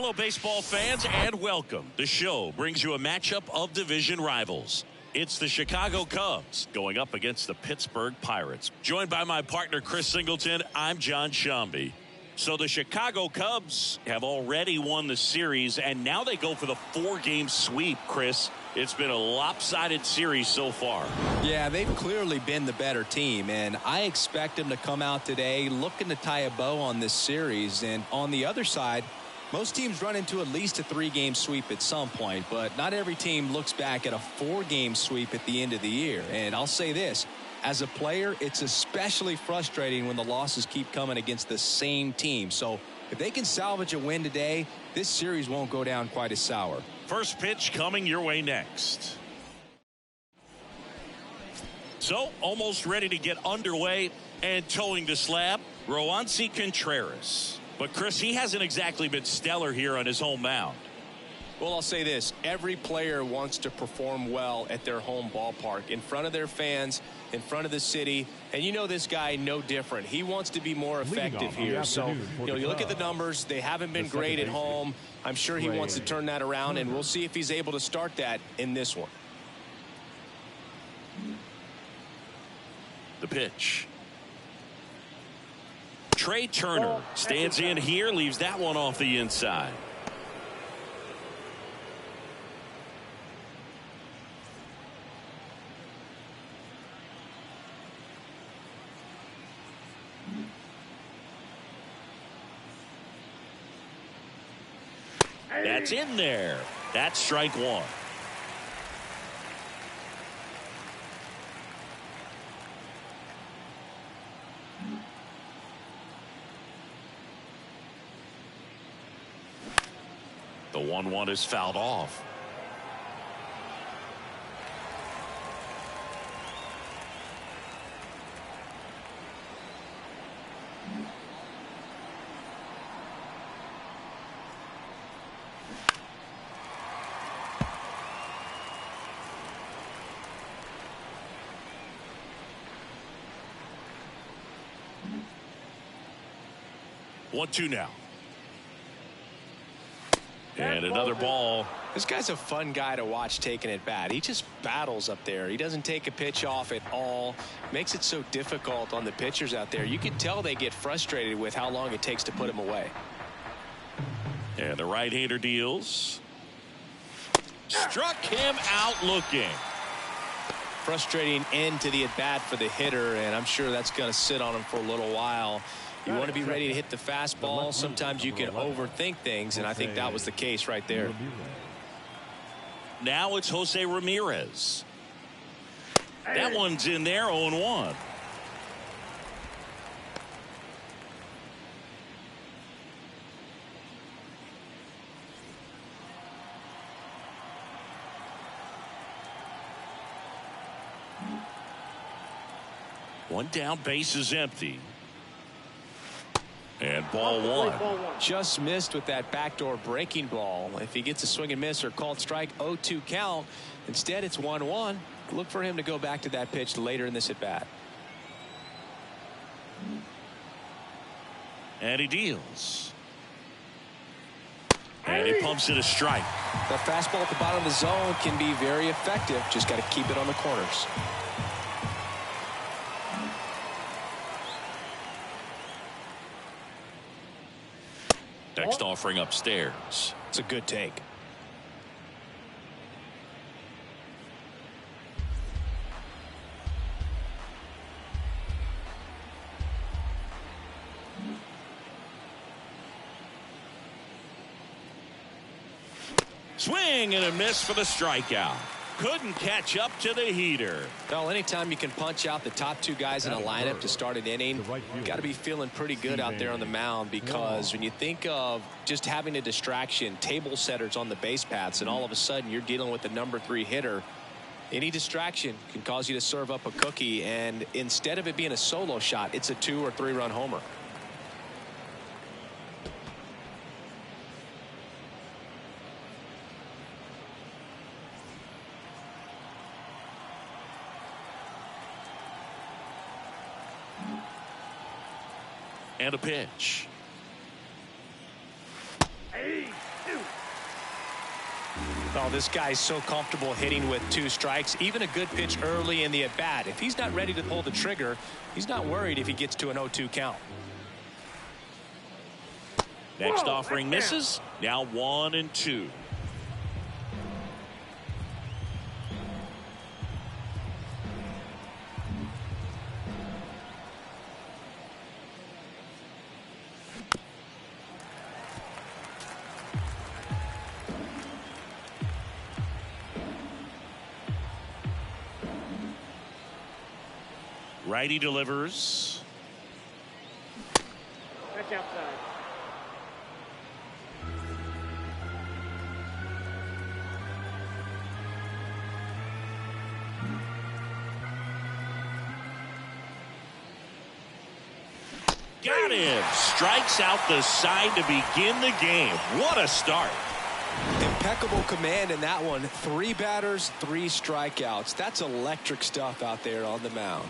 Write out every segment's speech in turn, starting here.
Hello, baseball fans, and welcome. The show brings you a matchup of division rivals. It's the Chicago Cubs going up against the Pittsburgh Pirates. Joined by my partner, Chris Singleton, I'm John Shambi. So the Chicago Cubs have already won the series, and now they go for the 4-game sweep, Chris. It's been a lopsided series so far. Yeah, they've clearly been the better team, and I expect them to come out today looking to tie a bow on this series. And on the other side, most teams run into at least a 3-game sweep at some point, but not every team looks back at a 4-game sweep at the end of the year. And I'll say this, as a player, it's especially frustrating when the losses keep coming against the same team. So if they can salvage a win today, this series won't go down quite as sour. First pitch coming your way next. So almost ready to get underway and towing the slab, Roansy Contreras. But Chris, he hasn't exactly been stellar here on his home mound. Well, I'll say this. Every player wants to perform well at their home ballpark, in front of their fans, in front of the city. And you know this guy no different. He wants to be more effective here. So, you look at the numbers. They haven't been great at home. I'm sure he wants to turn that around, and we'll see if he's able to start that in this one. The pitch. Trey Turner stands in here, leaves that one off the inside. That's in there. That's strike one. The 1-1 is fouled off. One, two now. And another ball. This guy's a fun guy to watch taking at bat. He just battles up there. He doesn't take a pitch off at all. Makes it so difficult on the pitchers out there. You can tell they get frustrated with how long it takes to put him away. And the right-hander deals. Struck him out looking. Frustrating end to the at-bat for the hitter, and I'm sure that's going to sit on him for a little while. You want to be ready to hit the fastball. Sometimes you can overthink things, and I think that was the case right there. Now it's Jose Ramirez. That one's in there, 0-1. One down, base is empty. And ball one. Just missed with that backdoor breaking ball. If he gets a swing and miss or called strike, 0-2 count. Instead, it's 1-1. Look for him to go back to that pitch later in this at bat. And he deals. And he pumps it a strike. The fastball at the bottom of the zone can be very effective. Just got to keep it on the corners. Next offering upstairs. It's a good take. Swing and a miss for the strikeout. Couldn't catch up to the heater. Well, anytime you can punch out the top two guys in a lineup to start an inning, you got to be feeling pretty good out there on the mound, because when you think of just having a distraction, table setters on the base paths, and all of a sudden you're dealing with the number 3 hitter, any distraction can cause you to serve up a cookie, and instead of it being a solo shot, it's a 2- or 3-run homer. And a pitch. Oh, this guy's so comfortable hitting with 2 strikes. Even a good pitch early in the at-bat. If he's not ready to pull the trigger, he's not worried if he gets to an 0-2 count. Next offering misses. Now 1-2. Righty delivers. Back outside. Got him. Strikes out the side to begin the game. What a start. Impeccable command in that one. 3 batters, 3 strikeouts. That's electric stuff out there on the mound.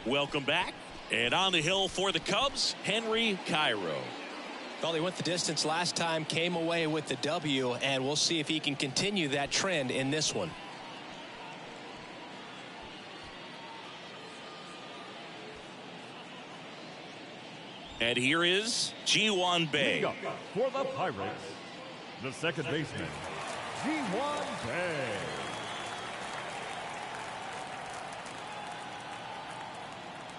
Welcome back. And on the hill for the Cubs, Henry Cairo. Well, he went the distance last time, came away with the W, and we'll see if he can continue that trend in this one. And here is Ji-Hwan Bae. For the Pirates, the second baseman, Ji-Hwan Bae.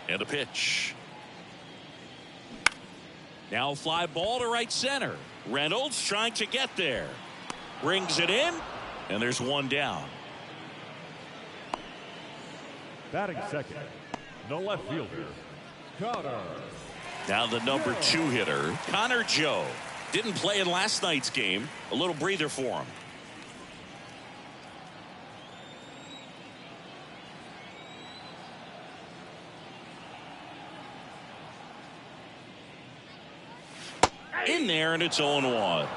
And a pitch. Now fly ball to right center. Reynolds trying to get there. Brings it in, and there's one down. Batting second, the left fielder, Connor. Now the number 2 hitter, Connor Joe. Didn't play in last night's game. A little breather for him. In there, and it's 0-1.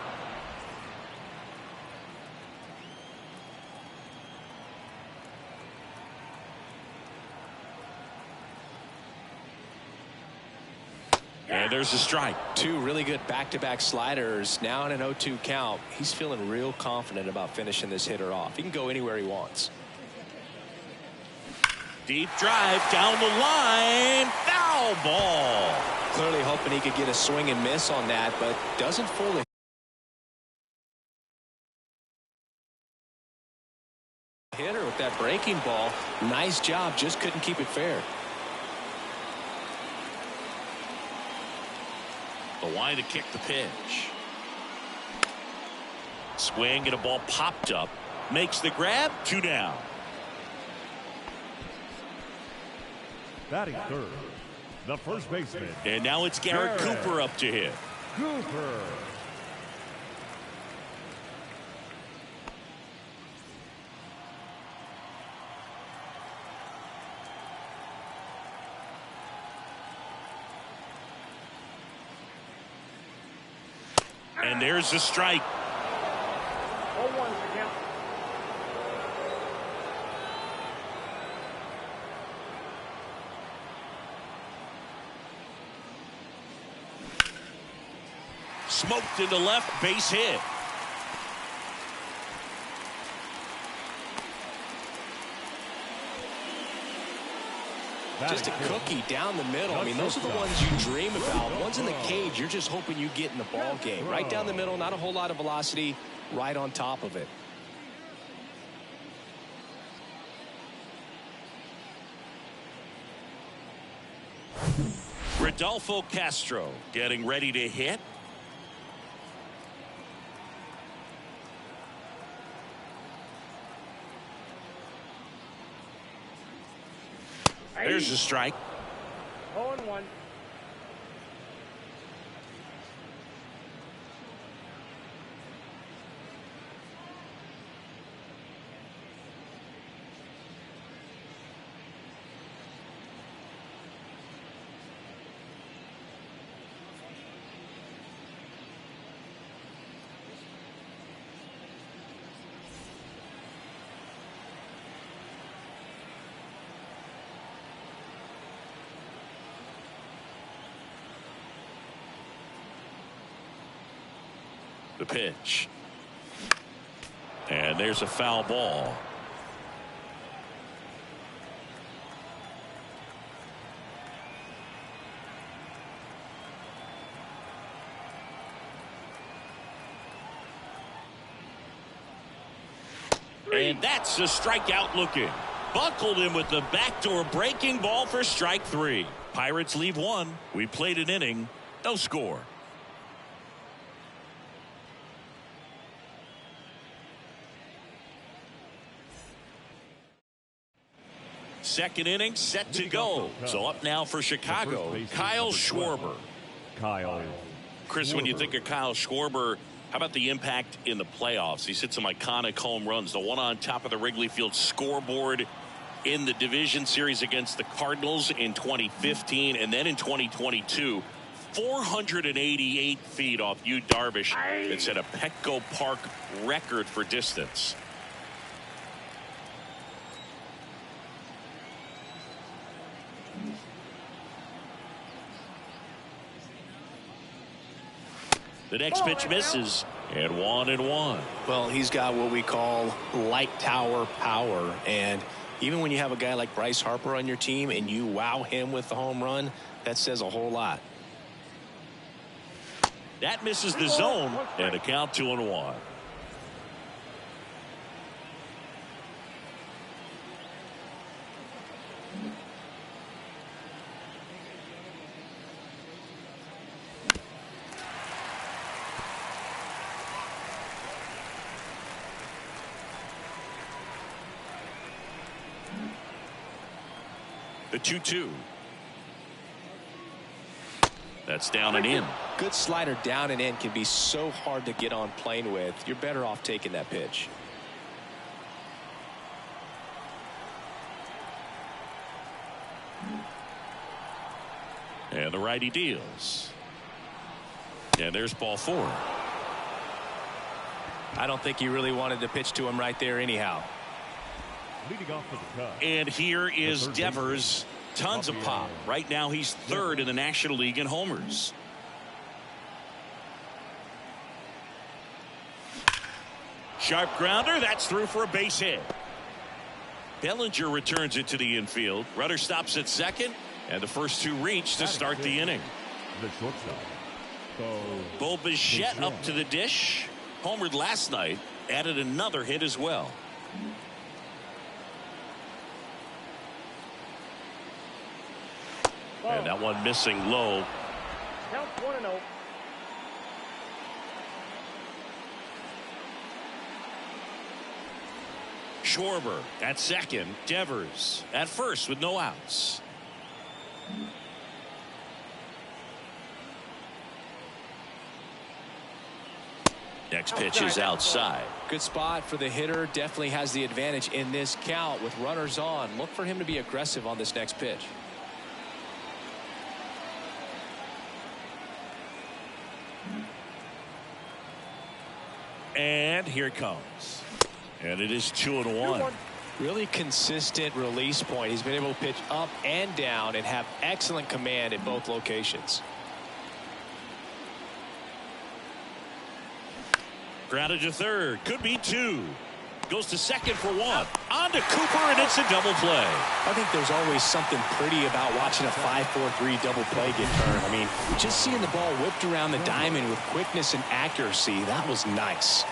And there's a strike. 2 really good back-to-back sliders. Now in an 0-2 count. He's feeling real confident about finishing this hitter off. He can go anywhere he wants. Deep drive down the line. Foul ball. Clearly hoping he could get a swing and miss on that, but doesn't fool the hitter with that breaking ball. Nice job, just couldn't keep it fair. The line to kick the pitch. Swing and a ball popped up. Makes the grab. 2 down. Batting third, the first baseman. And now it's Garrett Cooper up to hit. Cooper. And there's the strike. 0-1 to count. Smoked into left, base hit. Just a cookie down the middle. I mean, those are the ones you dream about. Ones in the cage, you're just hoping you get in the ball game. Right down the middle, not a whole lot of velocity, right on top of it. Rodolfo Castro getting ready to hit. There's the strike. 0-1. The pitch. And there's a foul ball. And that's a strikeout looking. Buckled him with the backdoor breaking ball for strike 3. Pirates leave 1. We played an inning. No score. Second inning set to go. So up now for Chicago, Kyle Schwarber. Chris, when you think of Kyle Schwarber, how about the impact in the playoffs? He's hit some iconic home runs. The one on top of the Wrigley Field scoreboard in the division series against the Cardinals in 2015, and then in 2022, 488 feet off Yu Darvish. It set a Petco Park record for distance. The next pitch misses, and 1-1. Well, he's got what we call light tower power, and even when you have a guy like Bryce Harper on your team and you wow him with the home run, that says a whole lot. That misses the zone, and a count 2-1. The 2-2. That's down and in. Good slider down and in can be so hard to get on plane with. You're better off taking that pitch. And the righty deals. And there's ball 4. I don't think you really wanted to pitch to him right there anyhow. Leading off for the Cubs. And here is Devers. Tons of pop. Right now he's 3rd in the National League in homers. Sharp grounder. That's through for a base hit. Bellinger returns it to the infield. Rudder stops at second, and the first 2 reach to start the inning. The shortstop. Bo Bichette up to the dish. Homered last night. Added another hit as well. And that one missing low. Count 1-0. Schwarber at second. Devers at first with no outs. Next pitch is outside. Good spot for the hitter. Definitely has the advantage in this count with runners on. Look for him to be aggressive on this next pitch. And here it comes. And it is 2-1. Really consistent release point. He's been able to pitch up and down and have excellent command in both locations. Grounded to third. Could be 2. Goes to second for 1. On to Cooper, and it's a double play. I think there's always something pretty about watching a 5-4-3 double play get turned. I mean, just seeing the ball whipped around the diamond with quickness and accuracy, that was nice.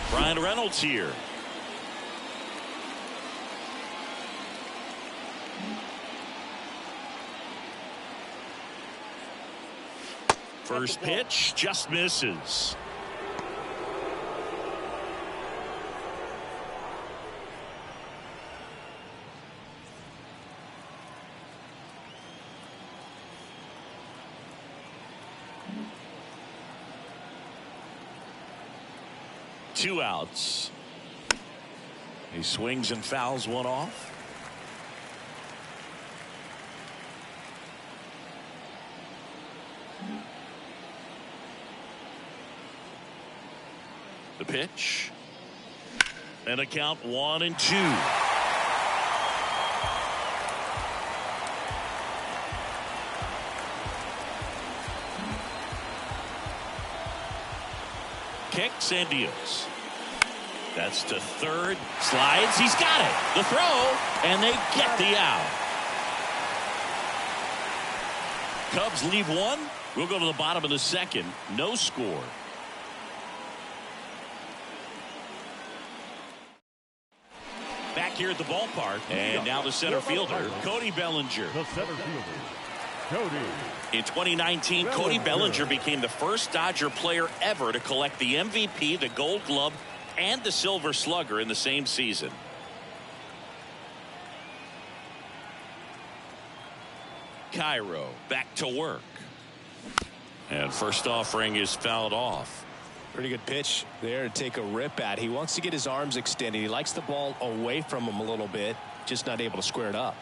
Brian Reynolds here. First pitch just misses. Two outs. He swings and fouls one off. The pitch. And a count 1-2. kicks and deals. That's to third. Slides. He's got it. The throw. And they get the out. Cubs leave one. We'll go to the bottom of the second. No score. Back here at the ballpark. And now the center fielder, Cody Bellinger. The center fielder, Cody. In 2019, Cody Bellinger became the first Dodger player ever to collect the MVP, the Gold Glove, and the Silver Slugger in the same season. Cairo back to work. And first offering is fouled off. Pretty good pitch there to take a rip at. He wants to get his arms extended. He likes the ball away from him a little bit, just not able to square it up.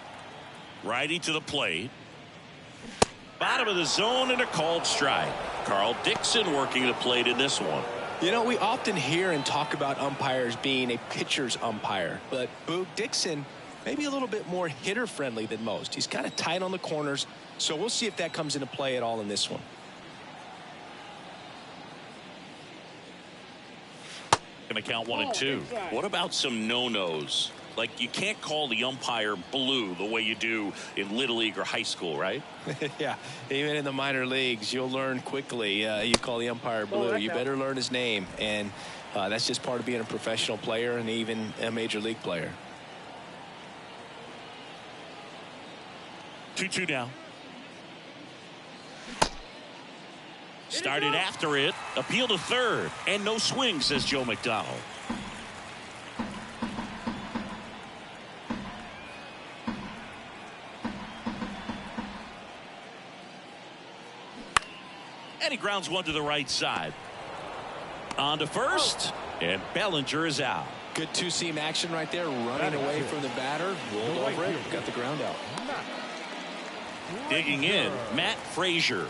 Righty to the plate. Bottom of the zone and a called strike. Carl Dixon working the plate in this one. You know, we often hear and talk about umpires being a pitcher's umpire, but Boog Dixon maybe a little bit more hitter friendly than most. He's kind of tight on the corners, so we'll see if that comes into play at all in this one. Going to count 1-2. What about some no-nos? Like, you can't call the umpire blue the way you do in Little League or high school, right? Yeah, even in the minor leagues, you'll learn quickly. You call the umpire blue, you better learn his name. And that's just part of being a professional player and even a major league player. 2-2 now. Started after it. Appeal to third. And no swing, says Joe McDonald. And he grounds one to the right side. On to first. And Bellinger is out. Good two-seam action right there. Running away from the batter. Rolled over it. Got the ground out. Digging in, Matt Frazier.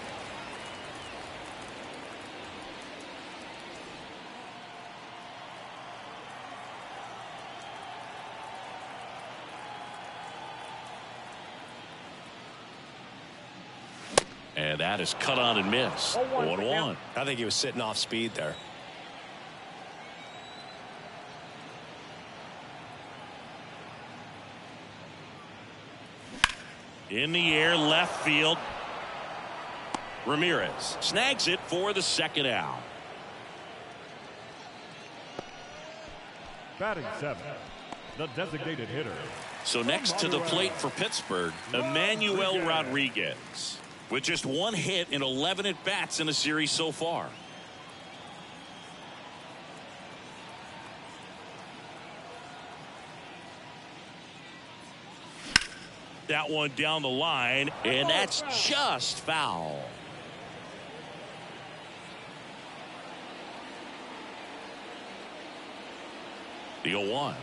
And that is cut on and missed. 1-1. I think he was sitting off speed there. In the air, left field. Ramirez snags it for the second out. Batting seventh, the designated hitter. So next to the plate for Pittsburgh, Emmanuel Rodriguez. With just one hit in 11 at-bats in the series so far. That one down the line, and that's just foul. The 0-1.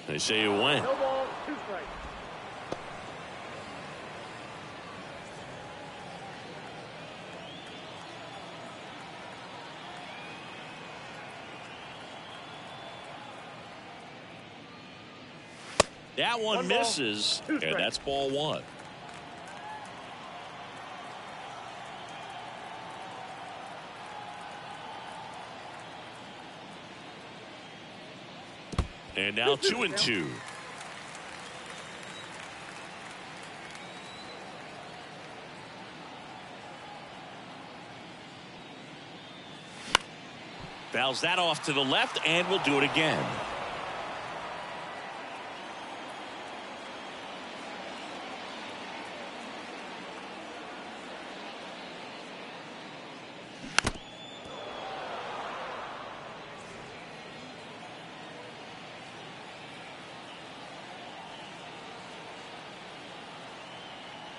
They say it went. No ball, 2 strikes. That one misses, ball, 2 and that's ball 1. And now 2-2. Fouls that off to the left, and we'll do it again.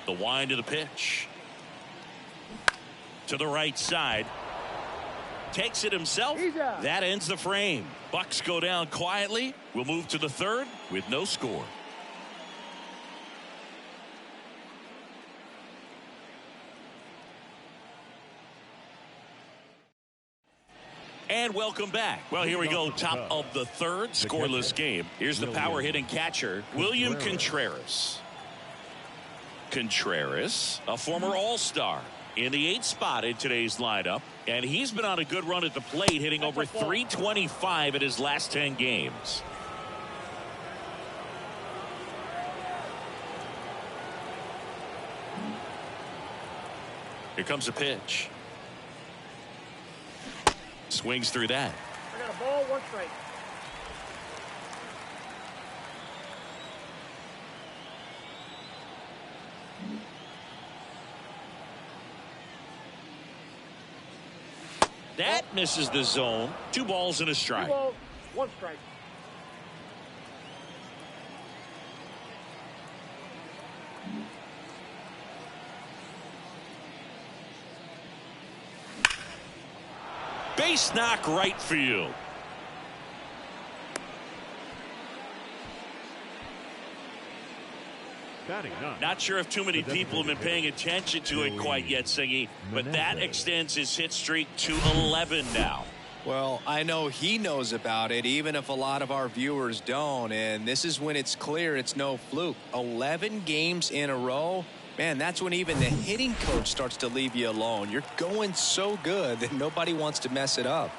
The wind of the pitch. To the right side. Takes it himself. That ends the frame. Bucks go down quietly. We'll move to the third with no score. And welcome back. Well, here we go. Top of the third. Scoreless game. Here's the power hitting catcher, William Contreras. Contreras, a former All-Star. in the 8th spot in today's lineup, and he's been on a good run at the plate, hitting over 325 in his last 10 games. Here comes a pitch. Swings through that. I got a ball, 1 strike. That misses the zone. 2 balls and a 2 strike. balls, 1 strike. Base knock right field. Batting ninth. Not sure if too many people have been paying attention to it quite yet, Singy, but that extends his hit streak to 11 now. Well, I know he knows about it, even if a lot of our viewers don't. And this is when it's clear it's no fluke. 11 games in a row. Man, that's when even the hitting coach starts to leave you alone. You're going so good that nobody wants to mess it up.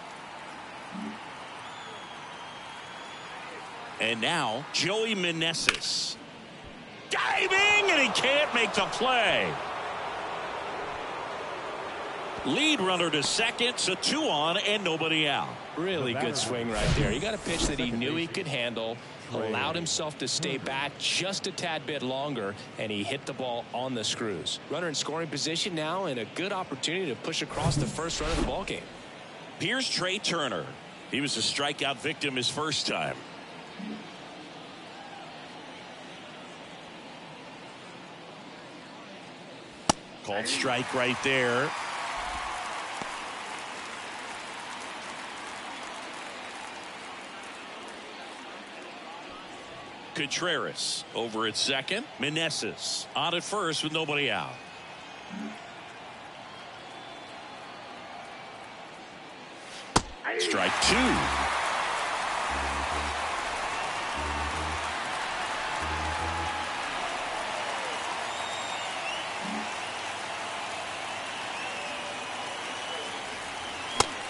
And now, Joey Meneses. Diving, and he can't make the play. Lead runner to second, so 2 on and nobody out. Really good swing right there. He got a pitch that he knew he could handle, allowed himself to stay back just a tad bit longer, and he hit the ball on the screws. Runner in scoring position now, and a good opportunity to push across the first run of the ball game. Here's Trey Turner. He was a strikeout victim his first time. Called strike right there. Contreras over at second. Meneses on at first with nobody out. Strike 2.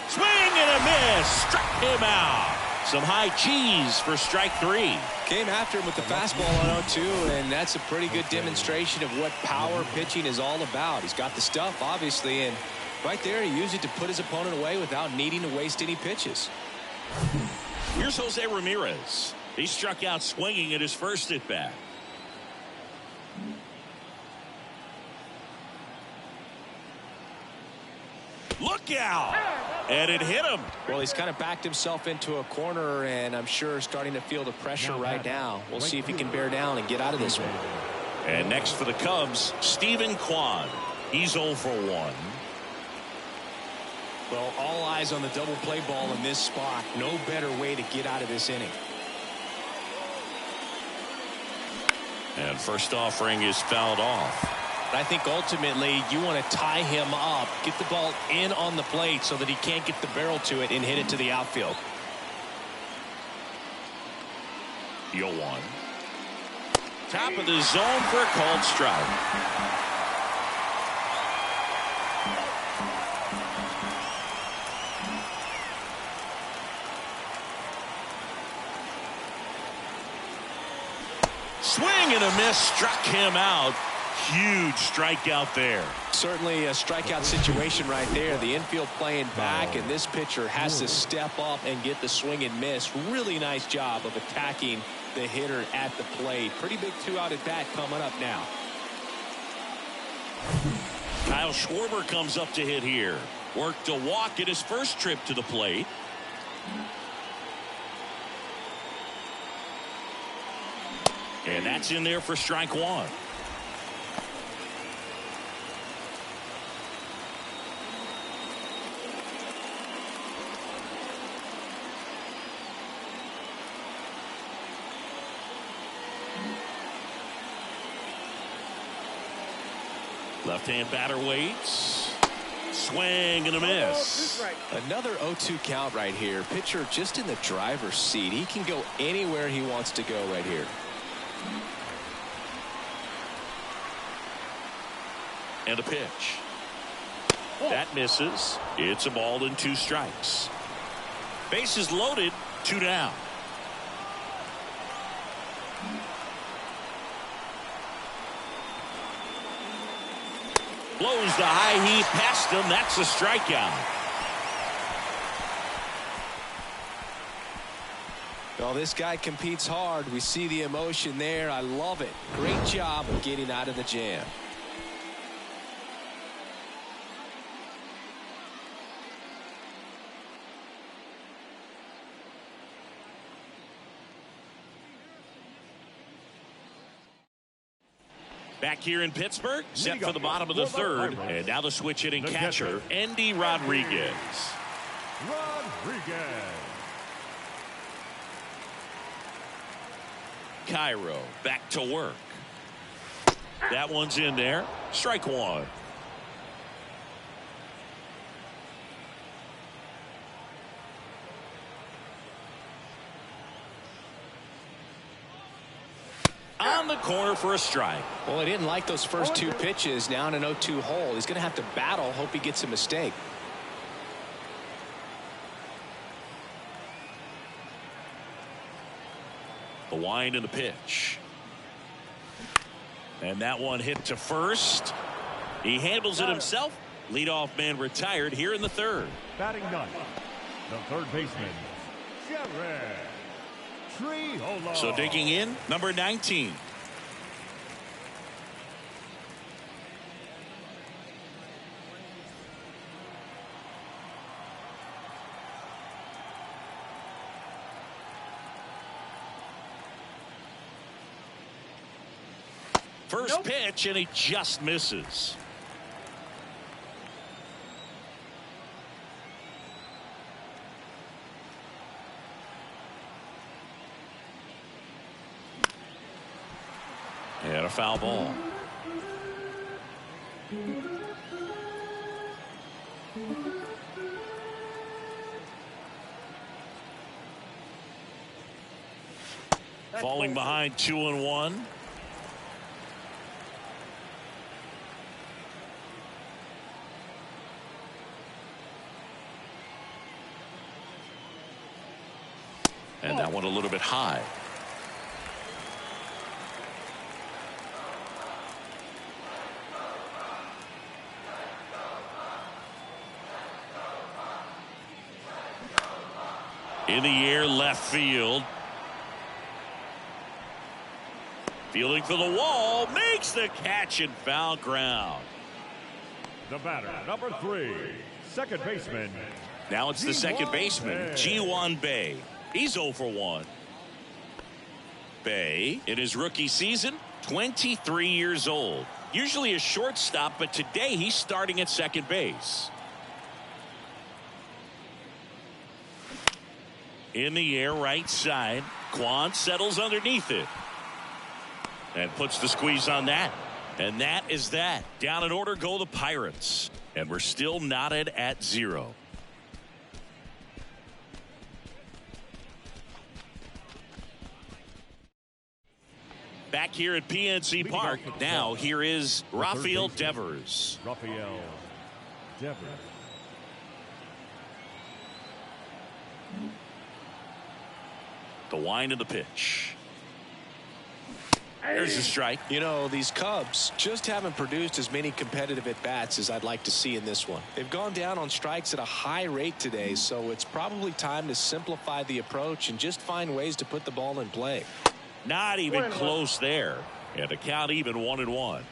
Swing and a miss. Struck him out. Some high cheese for strike 3. Came after him with the fastball on 0-2, and that's a pretty good demonstration of what power pitching is all about. He's got the stuff, obviously, and right there he used it to put his opponent away without needing to waste any pitches. Here's Jose Ramirez. He struck out swinging at his first at bat. Look out! And it hit him. Well, he's kind of backed himself into a corner, and I'm sure starting to feel the pressure right now. We'll see if he can bear down and get out of this one. And next for the Cubs, Steven Kwan. He's 0 for 1. Well, all eyes on the double play ball in this spot. No better way to get out of this inning. And first offering is fouled off. I think ultimately you want to tie him up, get the ball in on the plate so that he can't get the barrel to it and hit it to the outfield. 0-1. Top of the zone for a called strike. Swing and a miss, struck him out. Huge strikeout there. Certainly a strikeout situation right there. The infield playing back, and this pitcher has to step up and get the swing and miss. Really nice job of attacking the hitter at the plate. Pretty big 2-out at bat coming up now. Kyle Schwarber comes up to hit here. Worked a walk at his first trip to the plate. And that's in there for strike 1. Left-hand batter waits. Swing and a miss. Another 0-2 count right here. Pitcher just in the driver's seat. He can go anywhere he wants to go right here. And a pitch. That misses. It's a ball and 2 strikes. Bases loaded, 2 down. Blows the high heat past him. That's a strikeout. Well, this guy competes hard. We see the emotion there. I love it. Great job of getting out of the jam. Back here in Pittsburgh, set for the bottom of the 3rd. And now the switch hitting catcher, Endy Rodriguez. Cairo back to work. That one's in there. Strike 1. On the corner for a strike. Well, he didn't like those first 2 pitches. Now in an 0-2 hole. He's going to have to battle. Hope he gets a mistake. The wind and the pitch. And that one hit to first. He handles it himself. Leadoff man retired here in the 3rd. Batting 9th, the 3rd baseman, Jared Triolo. So digging in, number 19. First pitch, and he just misses. And a foul ball. Falling behind 2-1. And that one a little bit high. In the air, left field. Fielding for the wall, makes the catch and foul ground. The batter, number 3, second baseman. Now it's the second baseman, Ji-hwan Bae. He's 0 for 1. Bae, in his rookie season, 23 years old. Usually a shortstop, but today he's starting at second base. In the air, right side. Kwan settles underneath it. And puts the squeeze on that. And that is that. Down in order go the Pirates. And we're still knotted at 0. Back here at PNC Park. Now here is Rafael Devers. Rafael Devers. The wind of the pitch. There's a strike. You know, these Cubs just haven't produced as many competitive at-bats as I'd like to see in this one. They've gone down on strikes at a high rate today, so it's probably time to simplify the approach and just find ways to put the ball in play. Not even close there. And the count even 1-1.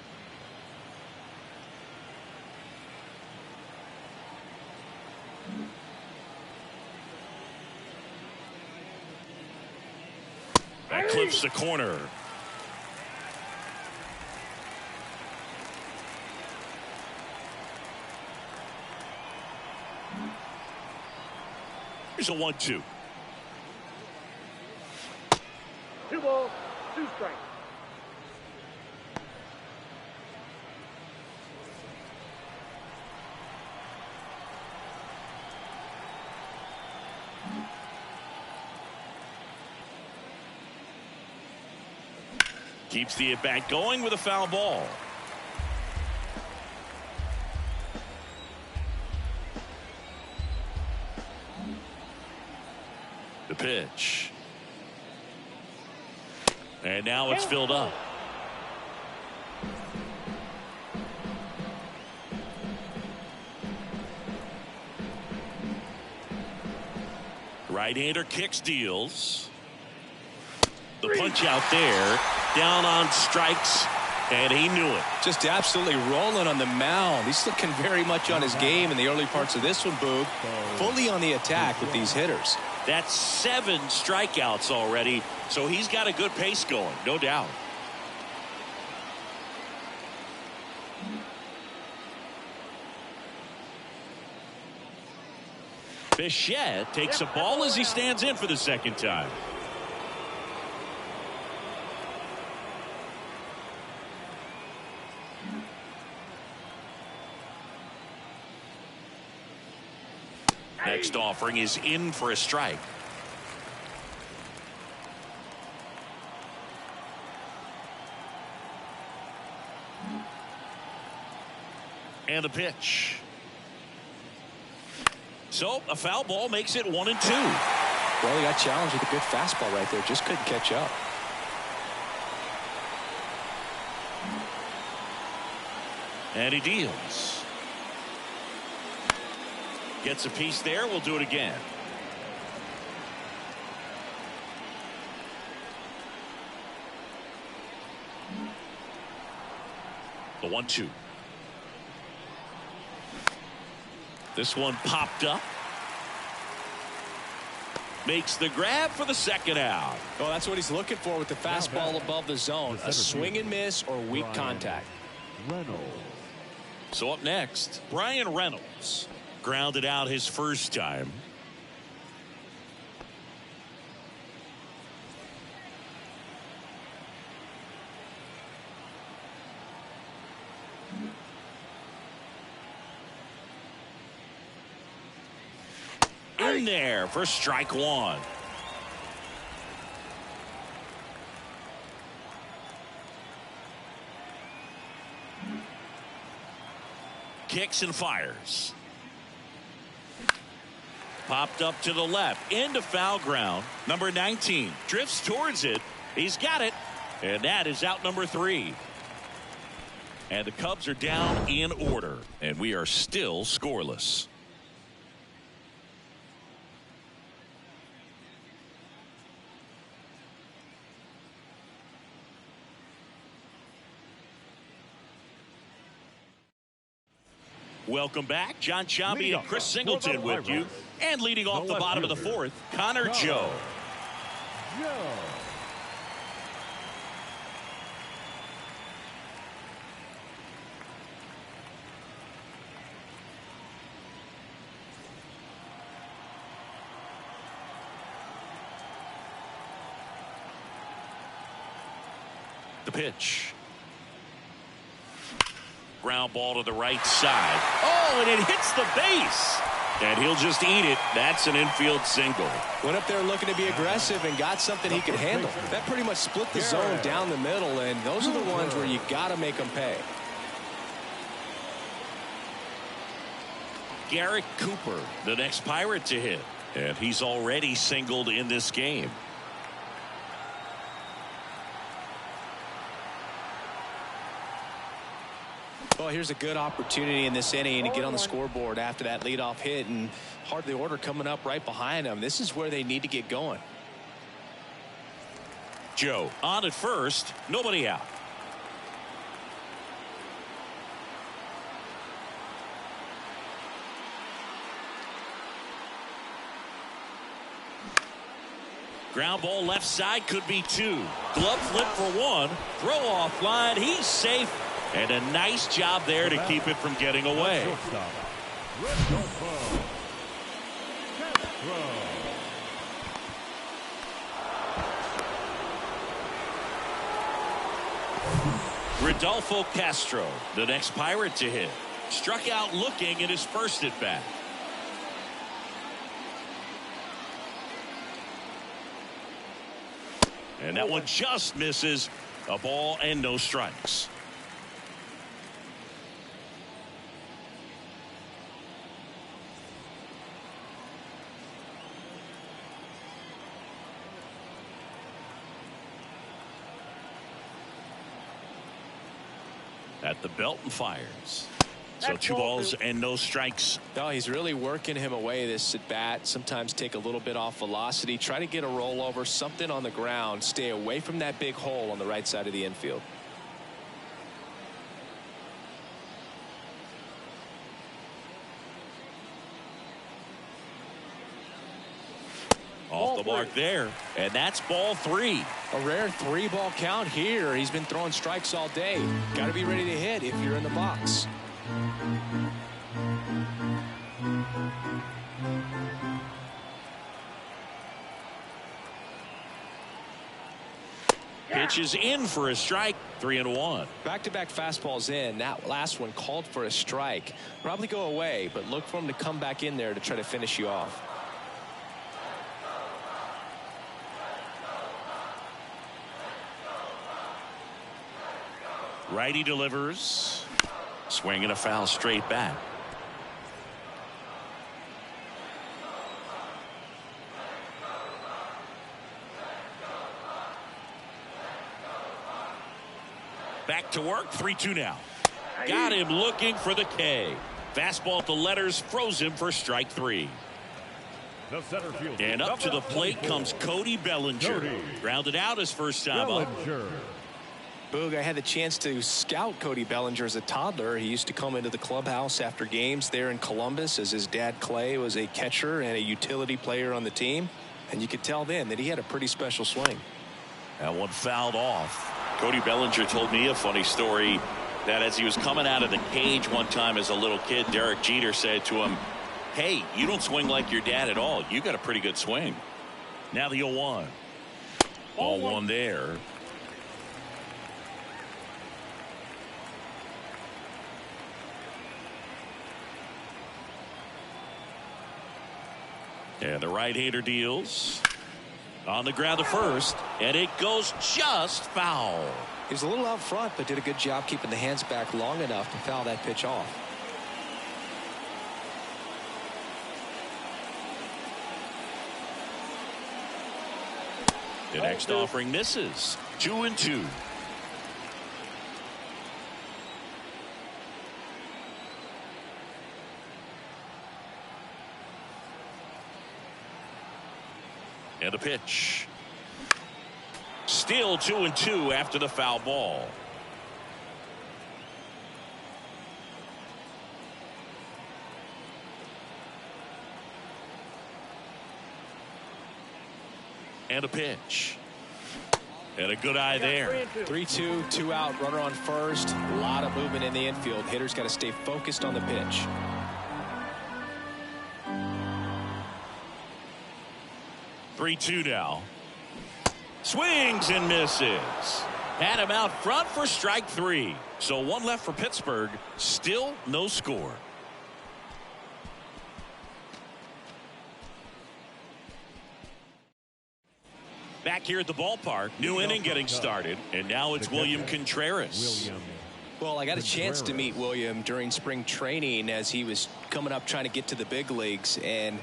That clips the corner. Here's a 1-2. 2 balls, 2 strikes. Keeps the at-bat going with a foul ball. The pitch. And now it's filled up. Right-hander kicks, deals. The punch out there. Down on strikes. And he knew it. Just absolutely rolling on the mound. He's looking very much on his game in the early parts of this one, Boog. Fully on the attack with these hitters. That's 7 strikeouts already. So he's got a good pace going, no doubt. Bichette takes a ball as he stands in for the second time. Next offering is in for a strike. And the pitch. So a foul ball makes it 1-2. Well, he got challenged with a good fastball right there. Just couldn't catch up. And he deals. Gets a piece there. We'll do it again. The 1-2. This one popped up. Makes the grab for the second out. Well, that's what he's looking for with the fastball above the zone. A swing and miss or weak contact. So up next, Brian Reynolds. Grounded out his first time. In there for strike 1. Kicks and fires. Popped up to the left into foul ground. Number 19 drifts towards it. He's got it. And that is out number 3. And the Cubs are down in order. And we are still scoreless. Welcome back. John Chambi and Chris Singleton with you. And leading off the bottom of the 4th, Connor Joe. The pitch. Ground ball to the right side. Oh, and it hits the base. And he'll just eat it. That's an infield single. Went up there looking to be aggressive and got something he could handle. That pretty much split the zone down the middle, and those are the ones where you got to make them pay. Garrett Cooper, the next Pirate to hit. And he's already singled in this game. Well, here's a good opportunity in this inning to get on the scoreboard after that leadoff hit, and hardly order coming up right behind them. This is where they need to get going. Joe on at first, nobody out. Ground ball left side, could be 2. Glove flip for 1. Throw off line. He's safe. And a nice job there to keep it from getting away. Rodolfo Castro, the next Pirate to hit. Struck out looking in his first at bat. And that one just misses. A ball and no strikes. At the belt and fires. So 2 balls and no strikes. No, he's really working him away this at bat. Sometimes take a little bit off velocity. Try to get a rollover, something on the ground. Stay away from that big hole on the right side of the infield. Off the mark there. And that's ball 3. A rare 3-ball count here. He's been throwing strikes all day. Got to be ready to hit if you're in the box. Pitch is in for a strike. 3-1. Back-to-back fastballs in. That last one called for a strike. Probably go away, but look for him to come back in there to try to finish you off. Righty delivers. Swing and a foul straight back. Back to work. 3-2 now. Got him looking for the K. Fastball at the letters froze him for strike 3. The center fielder. And up to the plate comes Cody Bellinger. Grounded out his first time up. Boog, I had the chance to scout Cody Bellinger as a toddler. He used to come into the clubhouse after games there in Columbus, as his dad Clay was a catcher and a utility player on the team. And you could tell then that he had a pretty special swing. That one fouled off. Cody Bellinger told me a funny story that as he was coming out of the cage one time as a little kid, Derek Jeter said to him, "Hey, you don't swing like your dad at all. You got a pretty good swing." Now the 0-1. Ball 1 there. And the right-hander deals. On the ground to first, and it goes just foul. He was a little out front, but did a good job keeping the hands back long enough to foul that pitch off. The next offering misses. 2-2. And a pitch. Still 2-2 after the foul ball. And a pitch. And a good eye there. 3-2, 2 out, runner on first. A lot of movement in the infield. Hitters got to stay focused on the pitch. 3-2 now. Swings and misses. Had him out front for strike 3. So 1 left for Pittsburgh. Still no score. Back here at the ballpark. New inning getting started. And now it's William Contreras. Well, I got a chance to meet William during spring training as he was coming up trying to get to the big leagues. And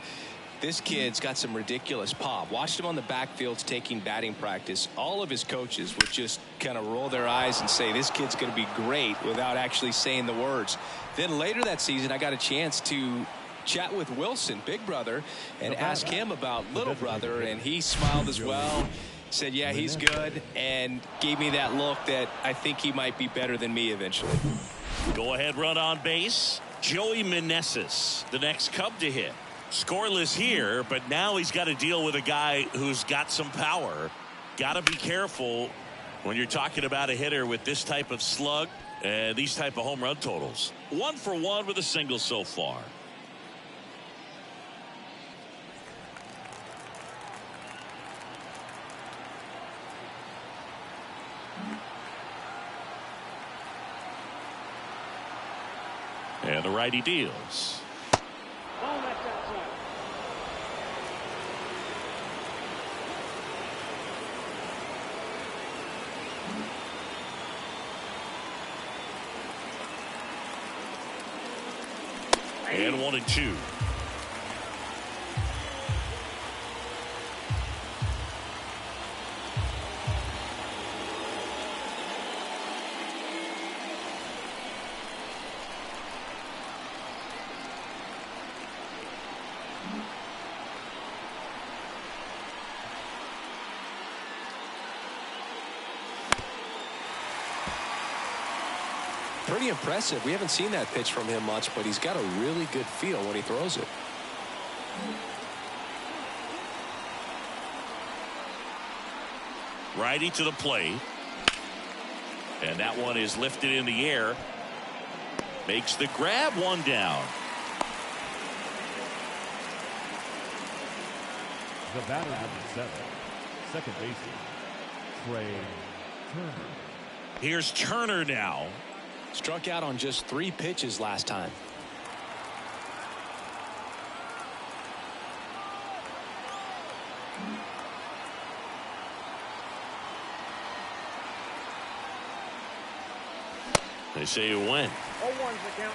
this kid's got some ridiculous pop. Watched him on the backfields taking batting practice. All of his coaches would just kind of roll their eyes and say, this kid's going to be great, without actually saying the words. Then later that season, I got a chance to chat with Wilson, big brother, and ask him about little brother, and he smiled as well. Said, yeah, he's good, and gave me that look that I think he might be better than me eventually. Go ahead run on base. Joey Meneses, the next Cub to hit. Scoreless here, but now he's got to deal with a guy who's got some power. Got to be careful when you're talking about a hitter with this type of slug and these type of home run totals. 1 for 1 with a single so far. And the righty deals. And 1-2. Pretty impressive. We haven't seen that pitch from him much, but he's got a really good feel when he throws it. Righty to the plate. And that one is lifted in the air. Makes the grab, one down. The batter number 7, second baseman, Trey Turner. Here's Turner now. Struck out on just 3 pitches last time. They say you win. 0-1's the count.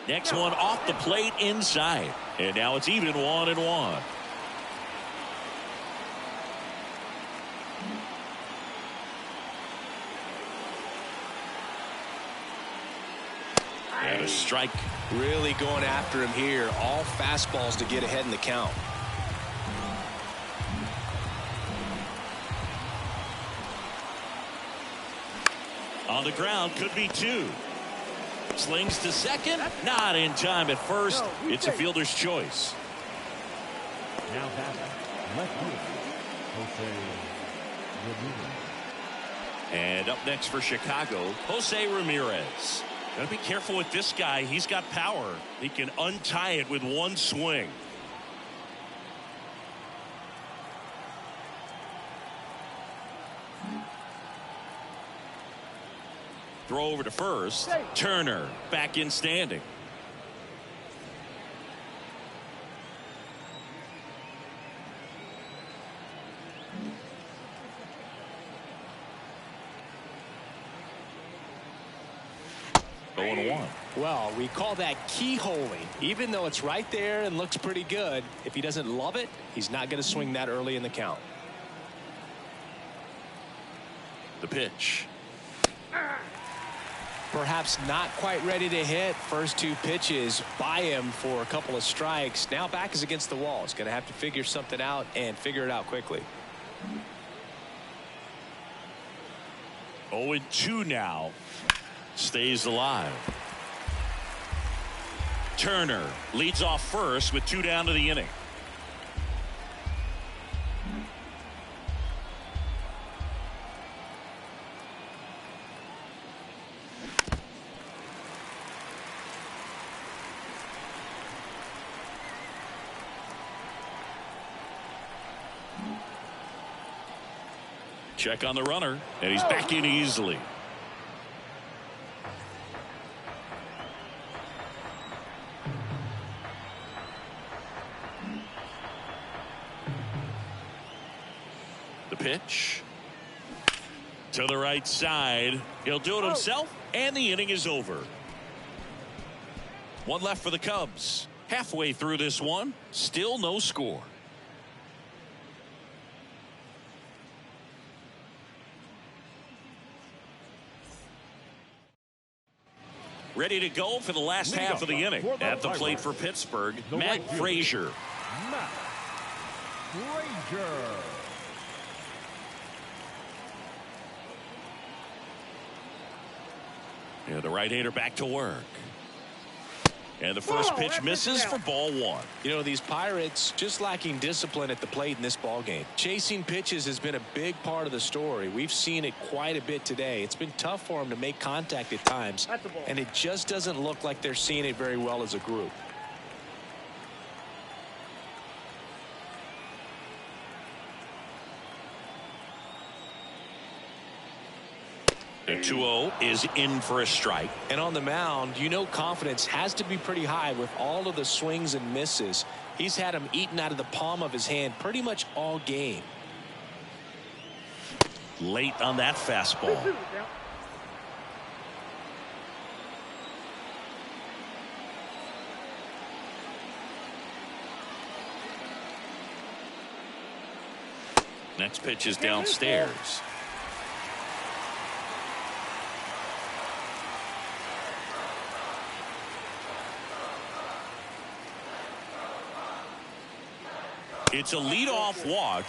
Next one off the plate inside. And now it's even 1-1. And a strike. Really going after him here. All fastballs to get ahead in the count. On the ground, could be 2. Slings to second. Not in time at first. It's a fielder's choice. Now batting, left fielder, Jose Ramirez. And up next for Chicago, Jose Ramirez. Gotta be careful with this guy. He's got power. He can untie it with one swing. Throw over to first. Turner back in standing. Going 1. Well, we call that keyholing. Even though it's right there and looks pretty good, if he doesn't love it, he's not going to swing that early in the count. The pitch. Perhaps not quite ready to hit. First 2 pitches by him for a couple of strikes. Now back is against the wall. He's going to have to figure something out and figure it out quickly. 0-2 now. Stays alive. Turner leads off first with 2 down to the inning. Check on the runner, and he's back in easily. The pitch. To the right side. He'll do it himself, and the inning is over. 1 left for the Cubs. Halfway through this one, still no score. Ready to go for the last half of the inning. At the plate for Pittsburgh, Matt Frazier. Matt Frazier. And the right-hander back to work. And the first pitch misses for ball 1. You know, these Pirates just lacking discipline at the plate in this ball game. Chasing pitches has been a big part of the story. We've seen it quite a bit today. It's been tough for them to make contact at times, and it just doesn't look like they're seeing it very well as a group. The 2-0 is in for a strike. And on the mound, you know, confidence has to be pretty high with all of the swings and misses. He's had them eaten out of the palm of his hand pretty much all game. Late on that fastball. Next pitch is downstairs. It's a leadoff walk,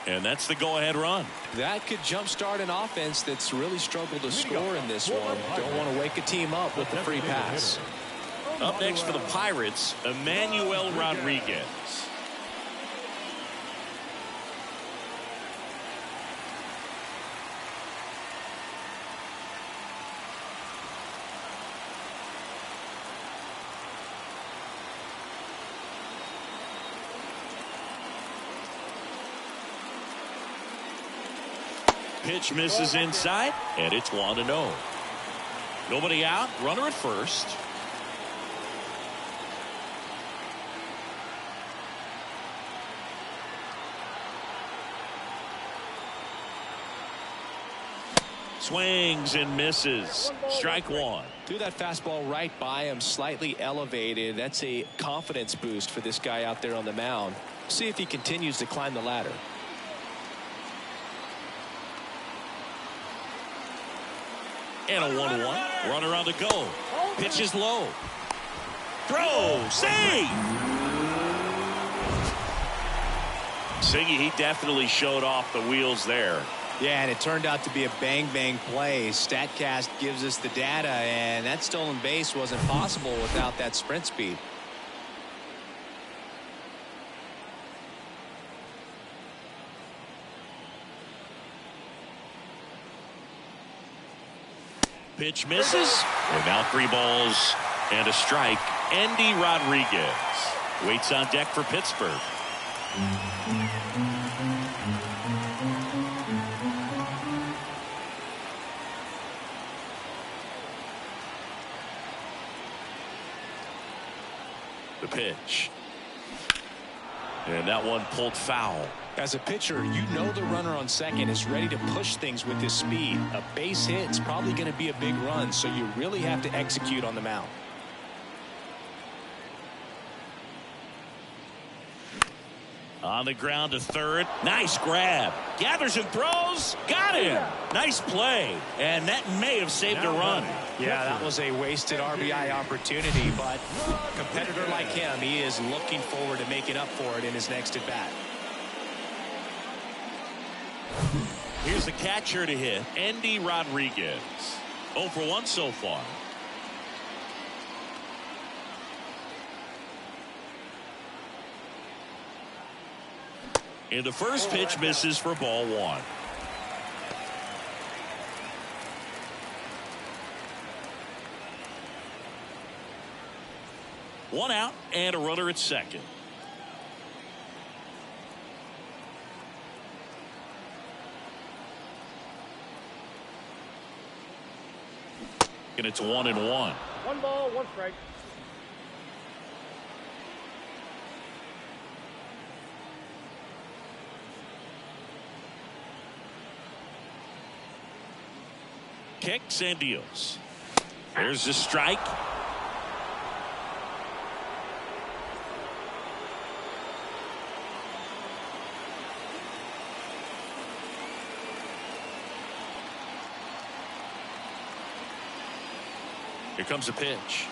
and that's the go-ahead run. That could jumpstart an offense that's really struggled to score in this one. Don't want to wake a team up with the free pass. Up next for the Pirates, Emmanuel Rodriguez. Pitch misses inside, and it's 1-0. Nobody out, runner at first. Swings and misses. Strike one. Threw that fastball right by him, slightly elevated. That's a confidence boost for this guy out there on the mound. See if he continues to climb the ladder. And a 1-1. Runner on the go. Pitch is low. Throw. Save. Siggy, he definitely showed off the wheels there. Yeah, and it turned out to be a bang-bang play. StatCast gives us the data, and that stolen base wasn't possible without that sprint speed. Pitch misses. And now 3 balls and a strike. Andy Rodriguez waits on deck for Pittsburgh. The pitch. And that one pulled foul. As a pitcher, you know the runner on second is ready to push things with his speed. A base hit is probably going to be a big run, so you really have to execute on the mound. On the ground to third. Nice grab. Gathers and throws. Got him. Nice play. And that may have saved a run. Yeah, that was a wasted RBI opportunity, but a competitor like him, he is looking forward to making up for it in his next at bat. Here's the catcher to hit, Andy Rodriguez. 0 for 1 so far. And the first pitch misses for ball 1. One out and a runner at second. And it's 1-1. 1 ball, 1 strike. Kicks and deals. There's the strike. Here comes the pitch.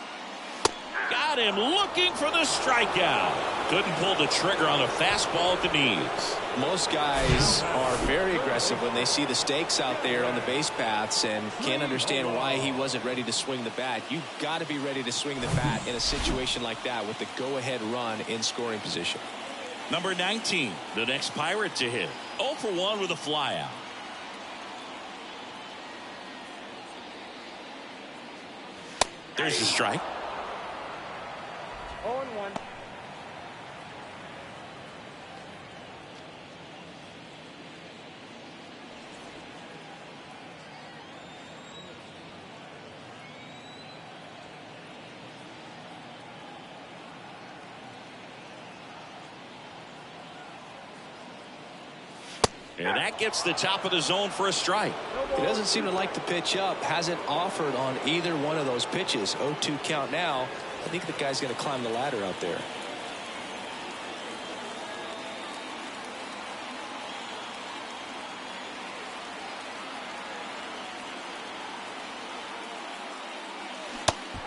Got him looking for the strikeout. Couldn't pull the trigger on the fastball at the knees. Most guys are very aggressive when they see the stakes out there on the base paths and can't understand why he wasn't ready to swing the bat. You've got to be ready to swing the bat in a situation like that with the go-ahead run in scoring position. Number 19, the next Pirate to hit. 0 for 1 with a flyout. There's the strike. 0-1. And that gets the top of the zone for a strike. He doesn't seem to like to pitch up. Hasn't offered on either one of those pitches. 0-2 count now. I think the guy's going to climb the ladder out there.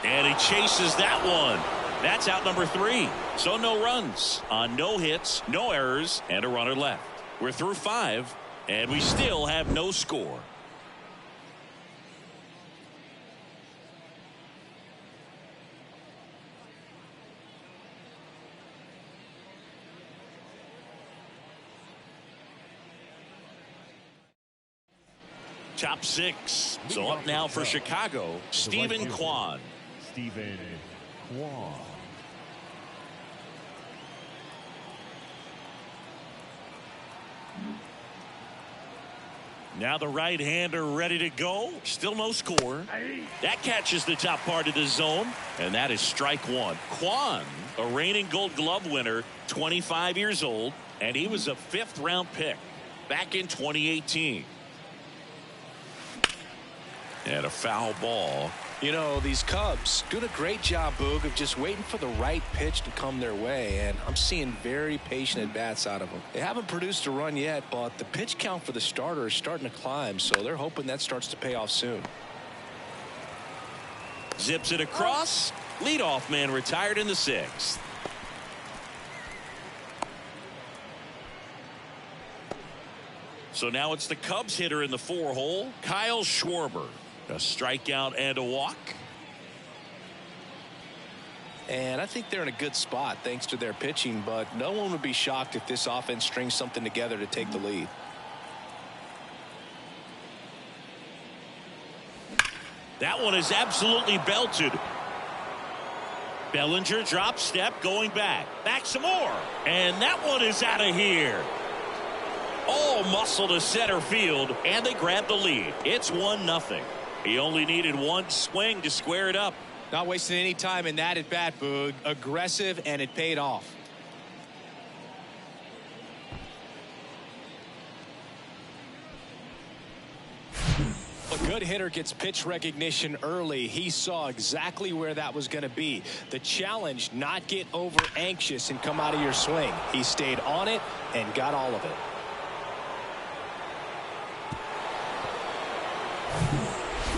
And he chases that one. That's out number 3. So no runs on no hits, no errors, and a runner left. We're through 5, and we still have no score. Top 6. So up now for Chicago, Stephen Kwan. Stephen Kwan. Now the right-hander ready to go. Still no score. That catches the top part of the zone, and that is strike 1. Kwan, a reigning Gold Glove winner, 25 years old, and he was a 5th-round pick back in 2018. And a foul ball. You know, these Cubs doing a great job, Boog, of just waiting for the right pitch to come their way, and I'm seeing very patient at-bats out of them. They haven't produced a run yet, but the pitch count for the starter is starting to climb, so they're hoping that starts to pay off soon. Zips it across. Leadoff man retired in the 6th. So now it's the Cubs hitter in the 4-hole, Kyle Schwarber. A strikeout and a walk. And I think they're in a good spot thanks to their pitching, but no one would be shocked if this offense strings something together to take the lead. That one is absolutely belted. Bellinger drop step going back. Back some more. And that one is out of here. All muscle to center field, and they grab the lead. It's 1-0. He only needed one swing to square it up. Not wasting any time in that at bat, Boog. Aggressive, and it paid off. A good hitter gets pitch recognition early. He saw exactly where that was going to be. The challenge, not get over anxious and come out of your swing. He stayed on it and got all of it.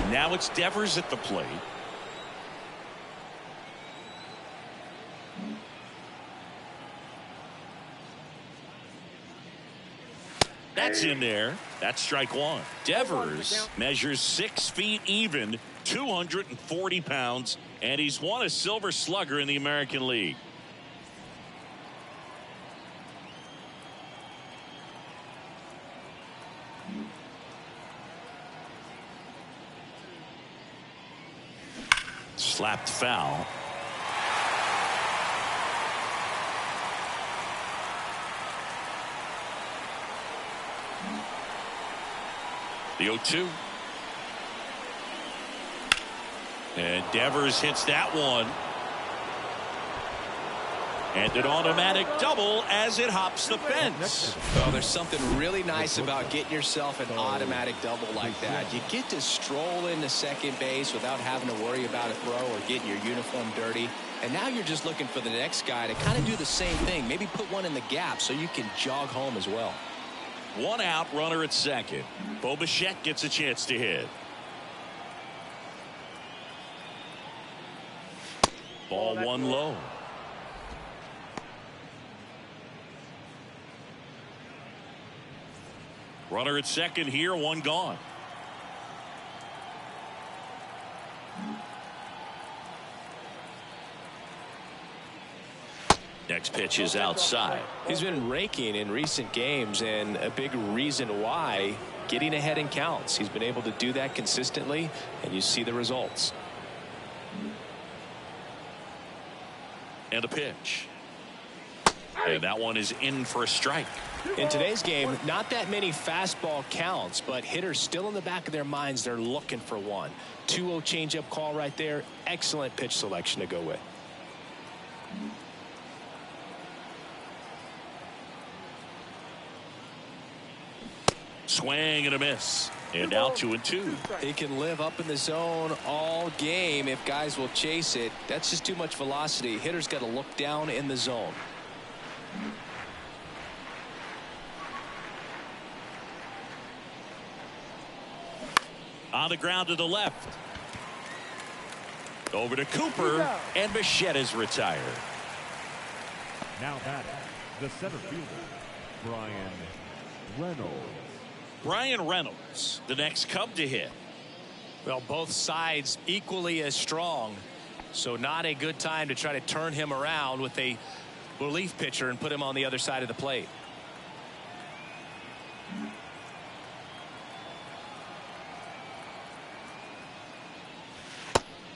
Now it's Devers at the plate. That's in there. That's strike 1. Devers measures 6 feet even, 240 pounds, and he's won a Silver Slugger in the American League. Slapped foul. The 0-2. And Devers hits that one. And an automatic double as it hops the fence. Well, there's something really nice about getting yourself an automatic double like that. You get to stroll into second base without having to worry about a throw or getting your uniform dirty. And now you're just looking for the next guy to kind of do the same thing. Maybe put one in the gap so you can jog home as well. 1 out, runner at second. Bo Bichette gets a chance to hit. Ball 1 low. Runner at second here, 1 gone. Next pitch is outside. He's been raking in recent games, and a big reason why, getting ahead in counts. He's been able to do that consistently, and you see the results. And a pitch. And that one is in for a strike. In today's game, not that many fastball counts, but hitters still in the back of their minds, they're looking for one. 2-0 changeup call right there. Excellent pitch selection to go with. Swing and a miss. And now 2-2. He can live up in the zone all game if guys will chase it. That's just too much velocity. Hitters got to look down in the zone. On the ground to the left. Over to Cooper, and Bichette is retired. Now batting, the center fielder, Brian Reynolds. Brian Reynolds, the next Cub to hit. Well, both sides equally as strong, so not a good time to try to turn him around with a relief pitcher and put him on the other side of the plate.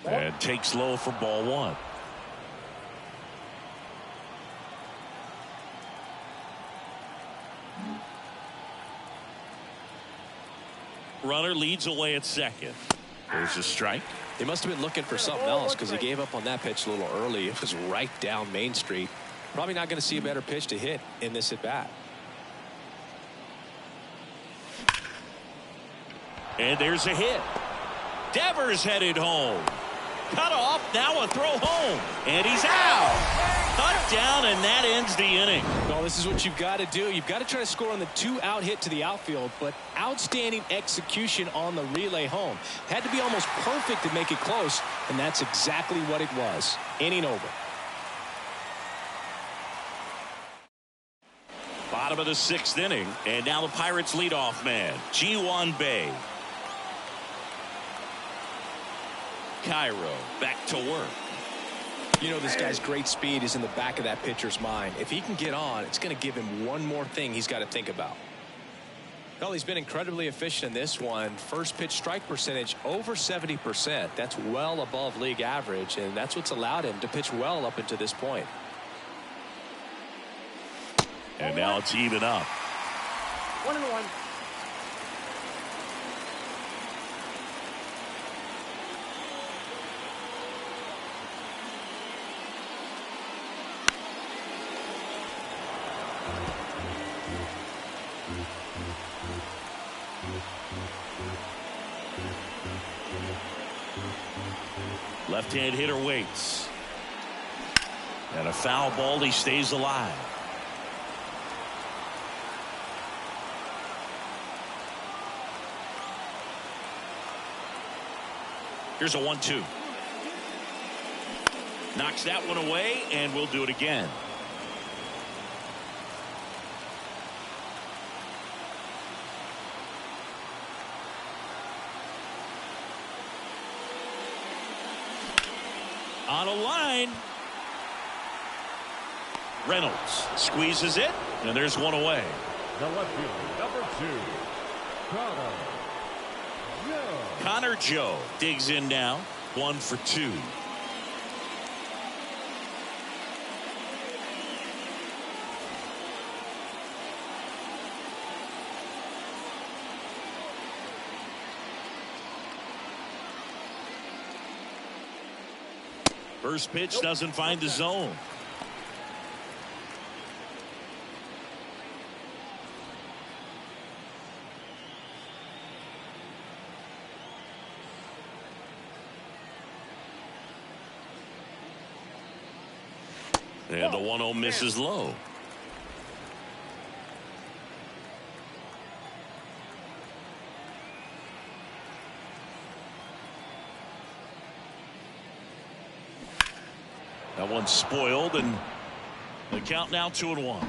And takes low for ball one. Runner leads away at second. There's a strike. He must have been looking for something else because he gave up on that pitch a little early. It was right down Main Street. Probably not going to see a better pitch to hit in this at bat. And there's a hit. Devers headed home. Cut off, now a throw home. And he's out. Cut down, and that ends the inning. Well, this is what you've got to do. You've got to try to score on the 2-out hit to the outfield, but outstanding execution on the relay home. Had to be almost perfect to make it close, and that's exactly what it was. Inning over. Bottom of the 6th inning, and now the Pirates leadoff man, Ji-Hwan Bae. Cairo back to work. You know, this guy's great speed is in the back of that pitcher's mind. If he can get on, it's going to give him one more thing he's got to think about. Well, he's been incredibly efficient in this one. First pitch strike percentage over 70%. That's well above league average, and that's what's allowed him to pitch well up until this point. And now it's even up. 1-1. Left-hand hitter waits. And a foul ball, he stays alive. Here's a 1-2. Knocks that one away, and we'll do it again. On a line. Reynolds squeezes it, and there's one away. The left fielder, number 2, Connor Joe digs in now. 1 for 2. First pitch doesn't find the zone. And the 1-0 misses low. That one's spoiled, and the count now 2-1.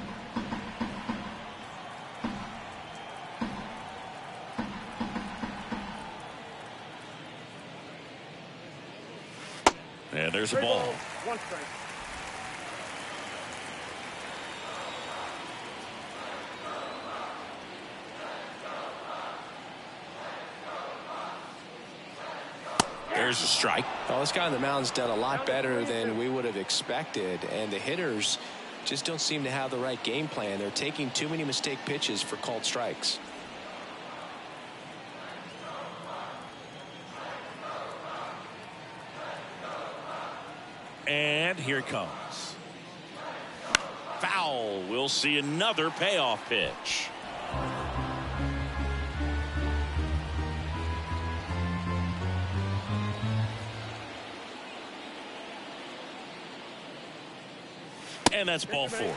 And there's a ball. 1 strike. There's a strike. Well, this guy on the mound's done a lot better than we would have expected, and the hitters just don't seem to have the right game plan. They're taking too many mistake pitches for called strikes. And here it comes. Foul. We'll see another payoff pitch. And that's ball 4.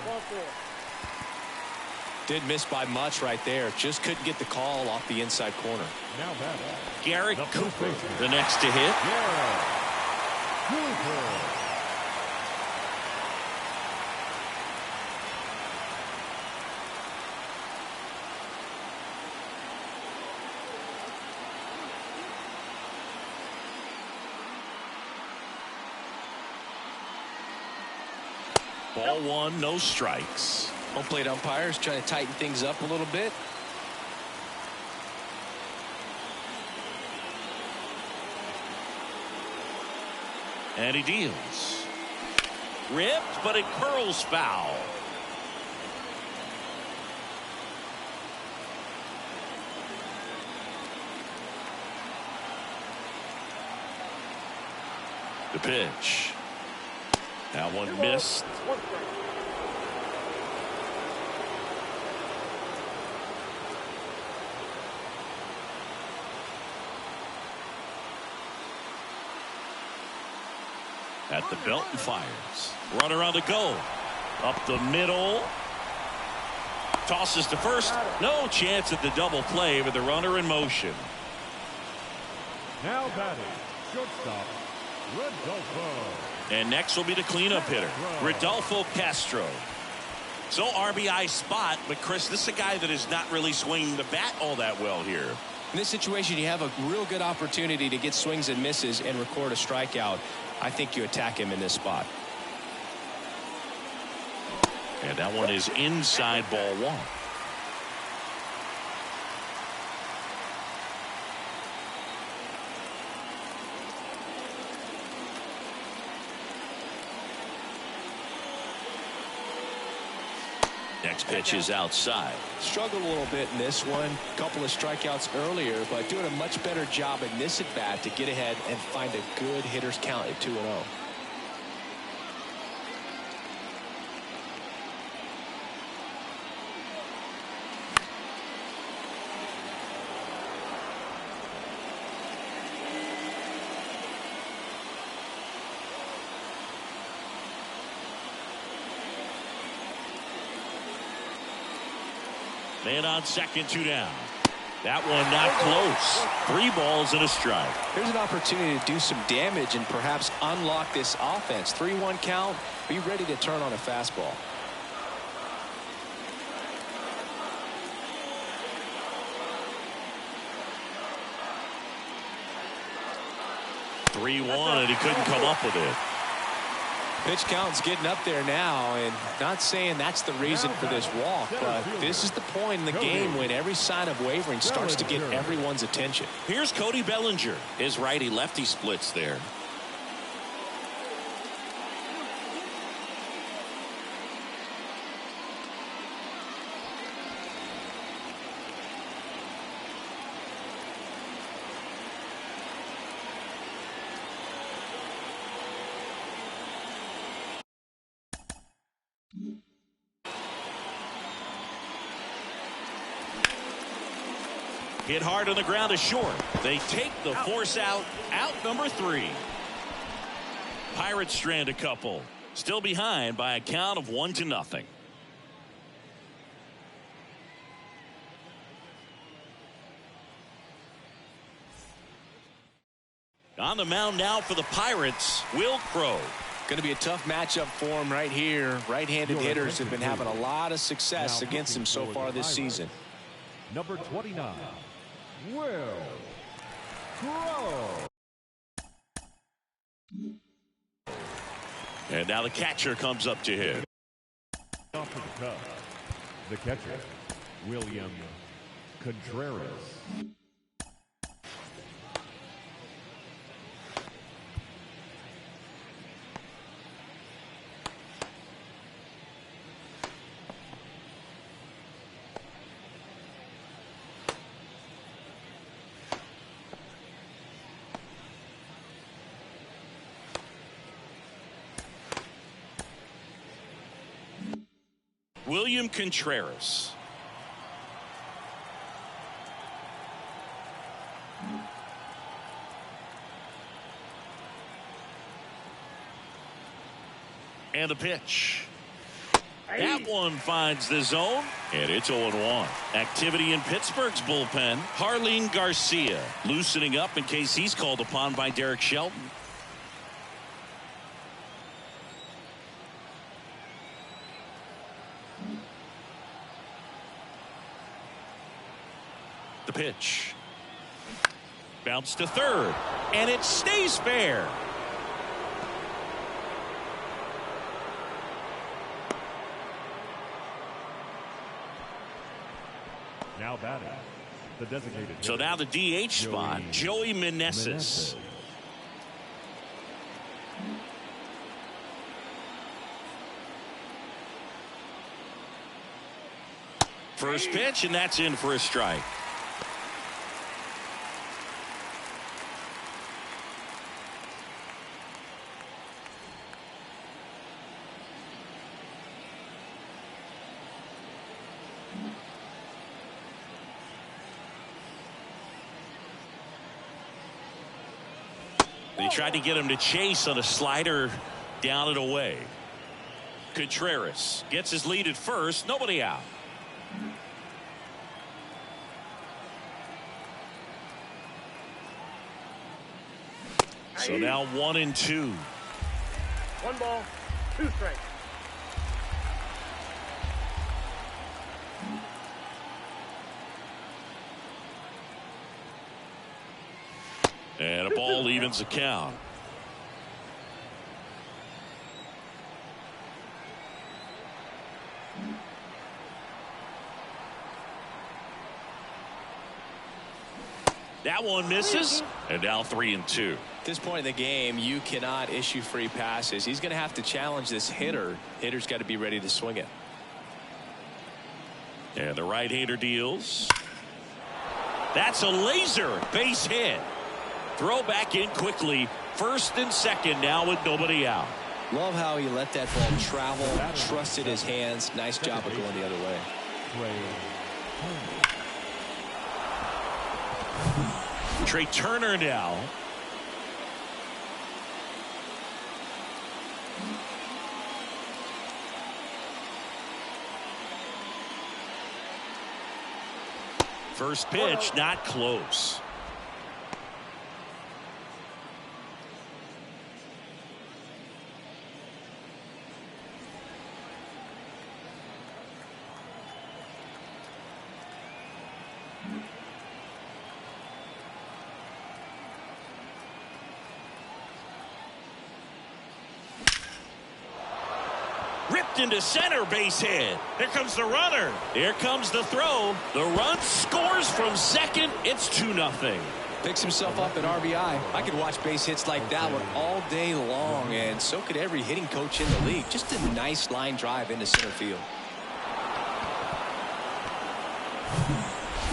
Didn't miss by much right there. Just couldn't get the call off the inside corner. Now batting, Garrett the Cooper, first baseman, the next to hit. Cooper. Ball one, no strikes. Home plate umpires trying to tighten things up a little bit. And he deals. Ripped, but it curls foul. The pitch. That one missed. At the belt and fires. Runner on the go. Up the middle. Tosses to first. No chance at the double play with the runner in motion. Now batting, shortstop, Rodolfo. And next will be the cleanup hitter, Rodolfo Castro. So RBI spot, but Chris, this is a guy that is not really swinging the bat all that well here. In this situation, you have a real good opportunity to get swings and misses and record a strikeout. I think you attack him in this spot. And that one is inside, ball one. Next pitch is outside. Struggled a little bit in this one. Couple of strikeouts earlier, but doing a much better job in this at bat to get ahead and find a good hitter's count at 2-0. Man on second, 2 down. That one not close. 3 balls and a strike. Here's an opportunity to do some damage and perhaps unlock this offense. 3-1 count. Be ready to turn on a fastball. (3-1) and he couldn't come up with it. Pitch count's getting up there now, and not saying that's the reason for this walk, but this is the point in the game when every sign of wavering starts to get everyone's attention. Here's Cody Bellinger. His righty-lefty splits there. Hit hard on the ground is short. They take the force out number 3. Pirates strand a couple. Still behind by a count of 1-0. On the mound now for the Pirates, Will Crow. Going to be a tough matchup for him right here. Right-handed hitters have been having a lot of success against him so far this season. Number 29, Will Crow. And now the catcher comes up to hit. Off to the Cubs, the catcher, William Contreras. William Contreras. And a pitch. That one finds the zone, and it's 0-1. Activity in Pittsburgh's bullpen. Harleen Garcia loosening up in case he's called upon by Derek Shelton. pitch. Bounce to third, and it stays fair. Now batting, the designated. So now the DH spot, Joey Meneses. First pitch, and that's in for a strike. They tried to get him to chase on a slider down and away. Contreras gets his lead at first. Nobody out. So now 1-2. 1 ball, 2 strikes. And a ball evens the count. That one misses, and now 3-2. At this point in the game, you cannot issue free passes. He's going to have to challenge this hitter. Hitter's got to be ready to swing it. And the right-hander deals. That's a laser base hit. Throw back in quickly. First and second now with nobody out. Love how he let that ball travel, trusted his hands. Nice job of going the other way. Trey Turner now. First pitch, not close. Ripped into center, base hit. Here comes the runner. Here comes the throw. The run scores from second. It's 2-0. Picks himself up at RBI. I could watch base hits like that one all day long, and so could every hitting coach in the league. Just a nice line drive into center field.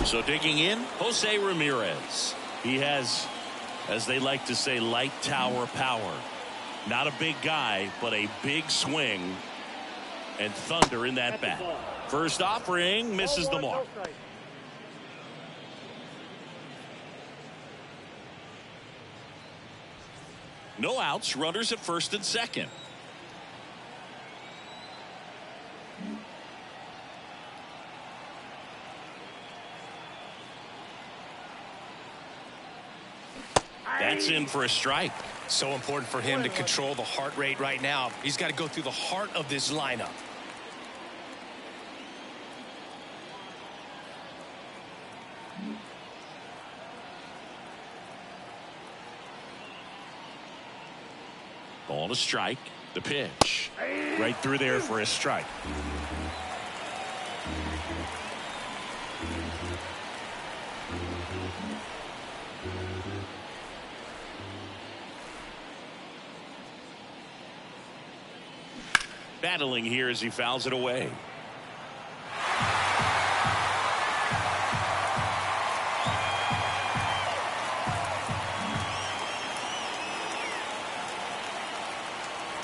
So digging in, Jose Ramirez. He has, as they like to say, light tower power. Not a big guy, but a big swing. And thunder in that bat. First offering misses the mark. No outs, runners at first and second. That's in for a strike. So important for him to control the heart rate right now. He's got to go through the heart of this lineup. Ball to strike. The pitch. Right through there for a strike. Battling here as he fouls it away.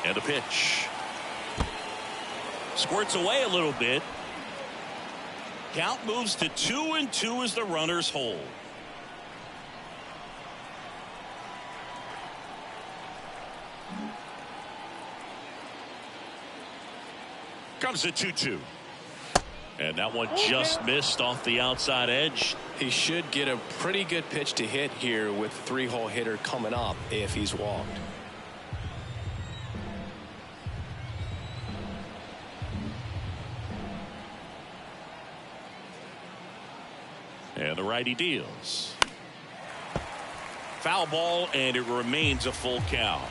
And a pitch. Squirts away a little bit. Count moves to 2-2 as the runners hold. Comes the 2-2. And that one just missed off the outside edge. He should get a pretty good pitch to hit here with the 3-hole hitter coming up if he's walked. And the righty deals. Foul ball, and it remains a full count.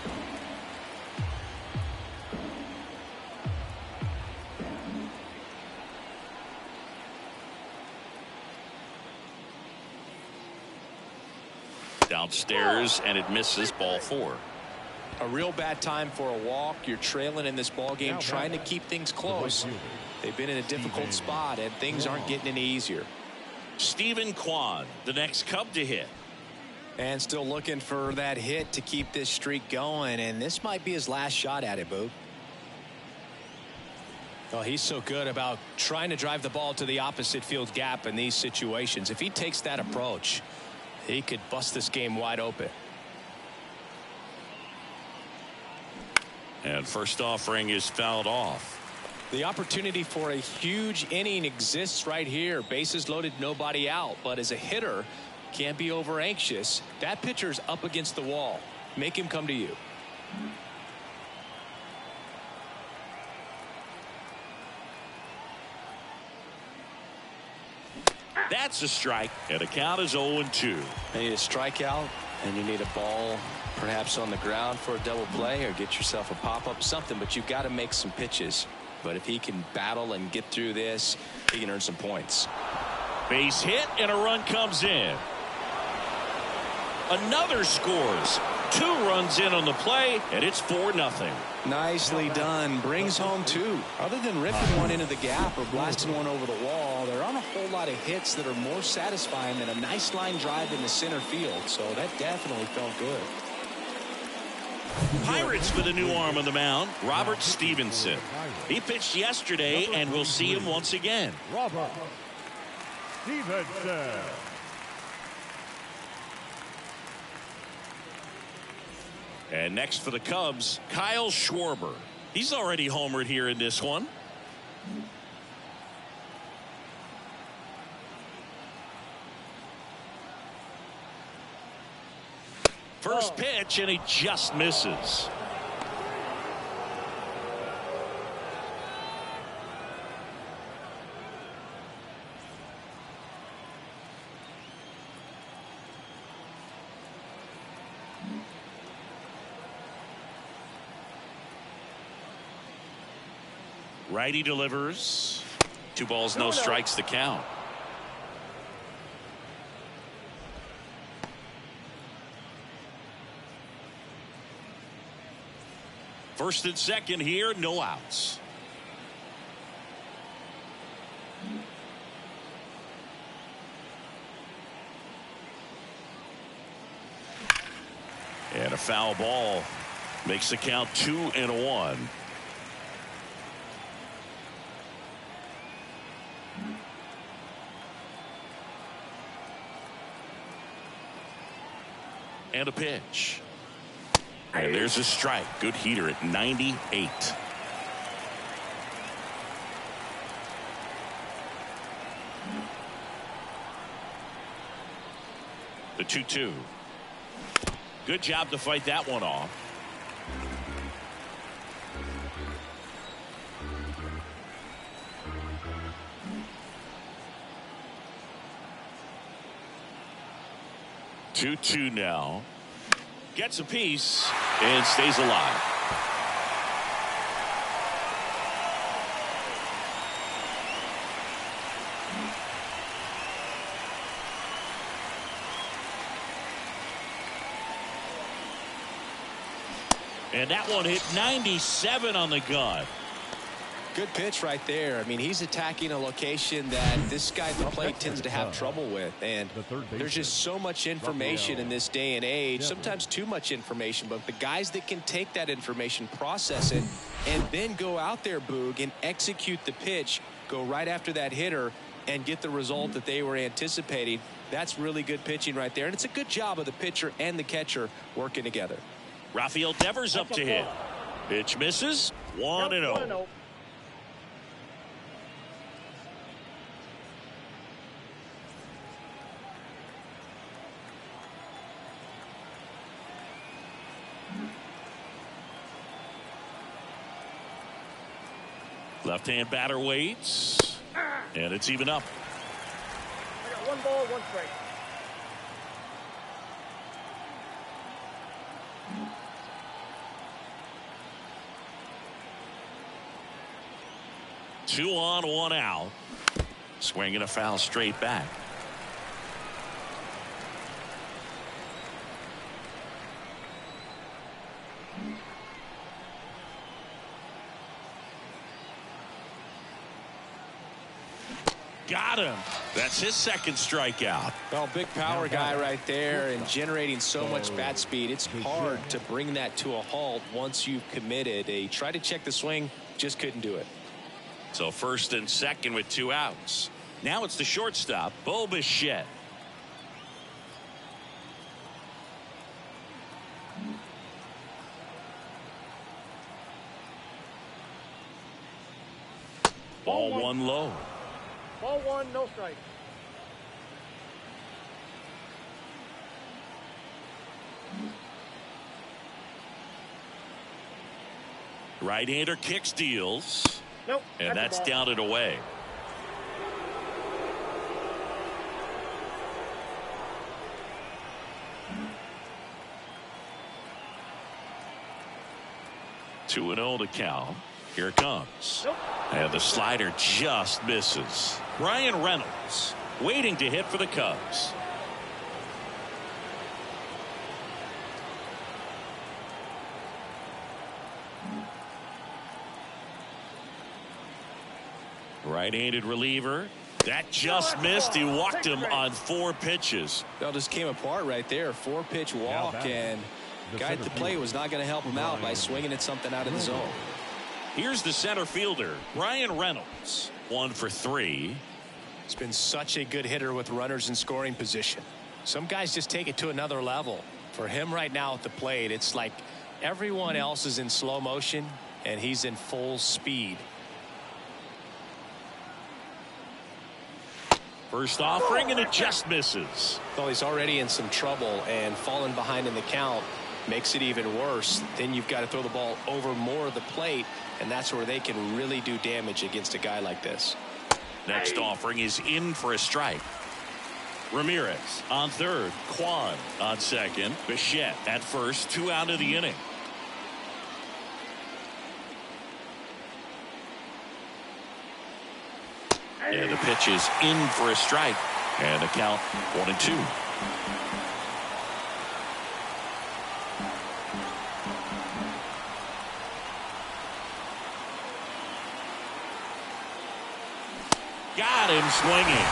Downstairs, and it misses. Ball 4. A real bad time for a walk. You're trailing in this ball game, trying to keep things close. They've been in a difficult spot, and things aren't getting any easier. Stephen Kwan, the next Cub to hit. And still looking for that hit to keep this streak going, and this might be his last shot at it, Boog. Oh, he's so good about trying to drive the ball to the opposite field gap in these situations. If he takes that approach, he could bust this game wide open. And first offering is fouled off. The opportunity for a huge inning exists right here. Bases loaded, nobody out. But as a hitter, can't be over anxious. That pitcher's up against the wall. Make him come to you. That's a strike, and the count is 0-2. You need a strikeout, and you need a ball perhaps on the ground for a double play, or get yourself a pop-up, something, but you've got to make some pitches. But if he can battle and get through this, he can earn some points. Base hit, and a run comes in. Another scores. 2 runs in on the play, and it's 4-0. Nicely done. Brings home 2. Other than ripping one into the gap or blasting one over the wall, there aren't a whole lot of hits that are more satisfying than a nice line drive in the center field. So that definitely felt good. Pirates with a new arm on the mound, Robert Stevenson. He pitched yesterday, and we'll see him once again. Robert Stevenson. And next for the Cubs, Kyle Schwarber. He's already homered here in this one. First pitch, and he just misses. Righty delivers. 2 balls, no strikes, the count. First and second here, no outs. And a foul ball makes the count 2-1. And a pitch. And there's a strike. Good heater at 98. The 2-2. Good job to fight that one off. Two now. Gets a piece and stays alive. And that one hit 97 on the gun. Good pitch right there. I mean, he's attacking a location that this guy at the plate tends to have trouble with. And there's just so much information in this day and age, sometimes too much information. But the guys that can take that information, process it, and then go out there, Boog, and execute the pitch, go right after that hitter, and get the result that they were anticipating, that's really good pitching right there. And it's a good job of the pitcher and the catcher working together. Rafael Devers up to hit. Pitch misses. 1-0. Left-hand batter waits, and it's even up. 1 ball, 1 strike. Two on, one out. Swinging a foul straight back. Got him. That's his second strikeout. Well, big power guy right there and generating so much bat speed. It's hard to bring that to a halt once you've committed. He tried to check the swing, just couldn't do it. So first and second with 2 outs. Now it's the shortstop, Bo Bichette. Ball 1 low. Ball 1, no strike. Right-hander kicks, deals. Nope. And that's down and away. Two and 0 to count. Here it comes. Nope. And the slider just misses. Brian Reynolds waiting to hit for the Cubs. Right-handed reliever. That just missed. He walked him on 4 pitches. That just came apart right there. 4-pitch walk, and guy at the plate was not going to help him out by swinging at something out of the zone. Here's the center fielder, Brian Reynolds. 1 for 3. He's been such a good hitter with runners in scoring position. Some guys just take it to another level. For him right now at the plate, it's like everyone else is in slow motion, and he's in full speed. First offering, and it just misses. Well, he's already in some trouble, and falling behind in the count makes it even worse. Then you've got to throw the ball over more of the plate, and that's where they can really do damage against a guy like this. Next offering is in for a strike. Ramirez on third. Kwan on second. Bichette at first. 2 out of the inning. And the pitch is in for a strike. And the count 1-2. Got him swinging.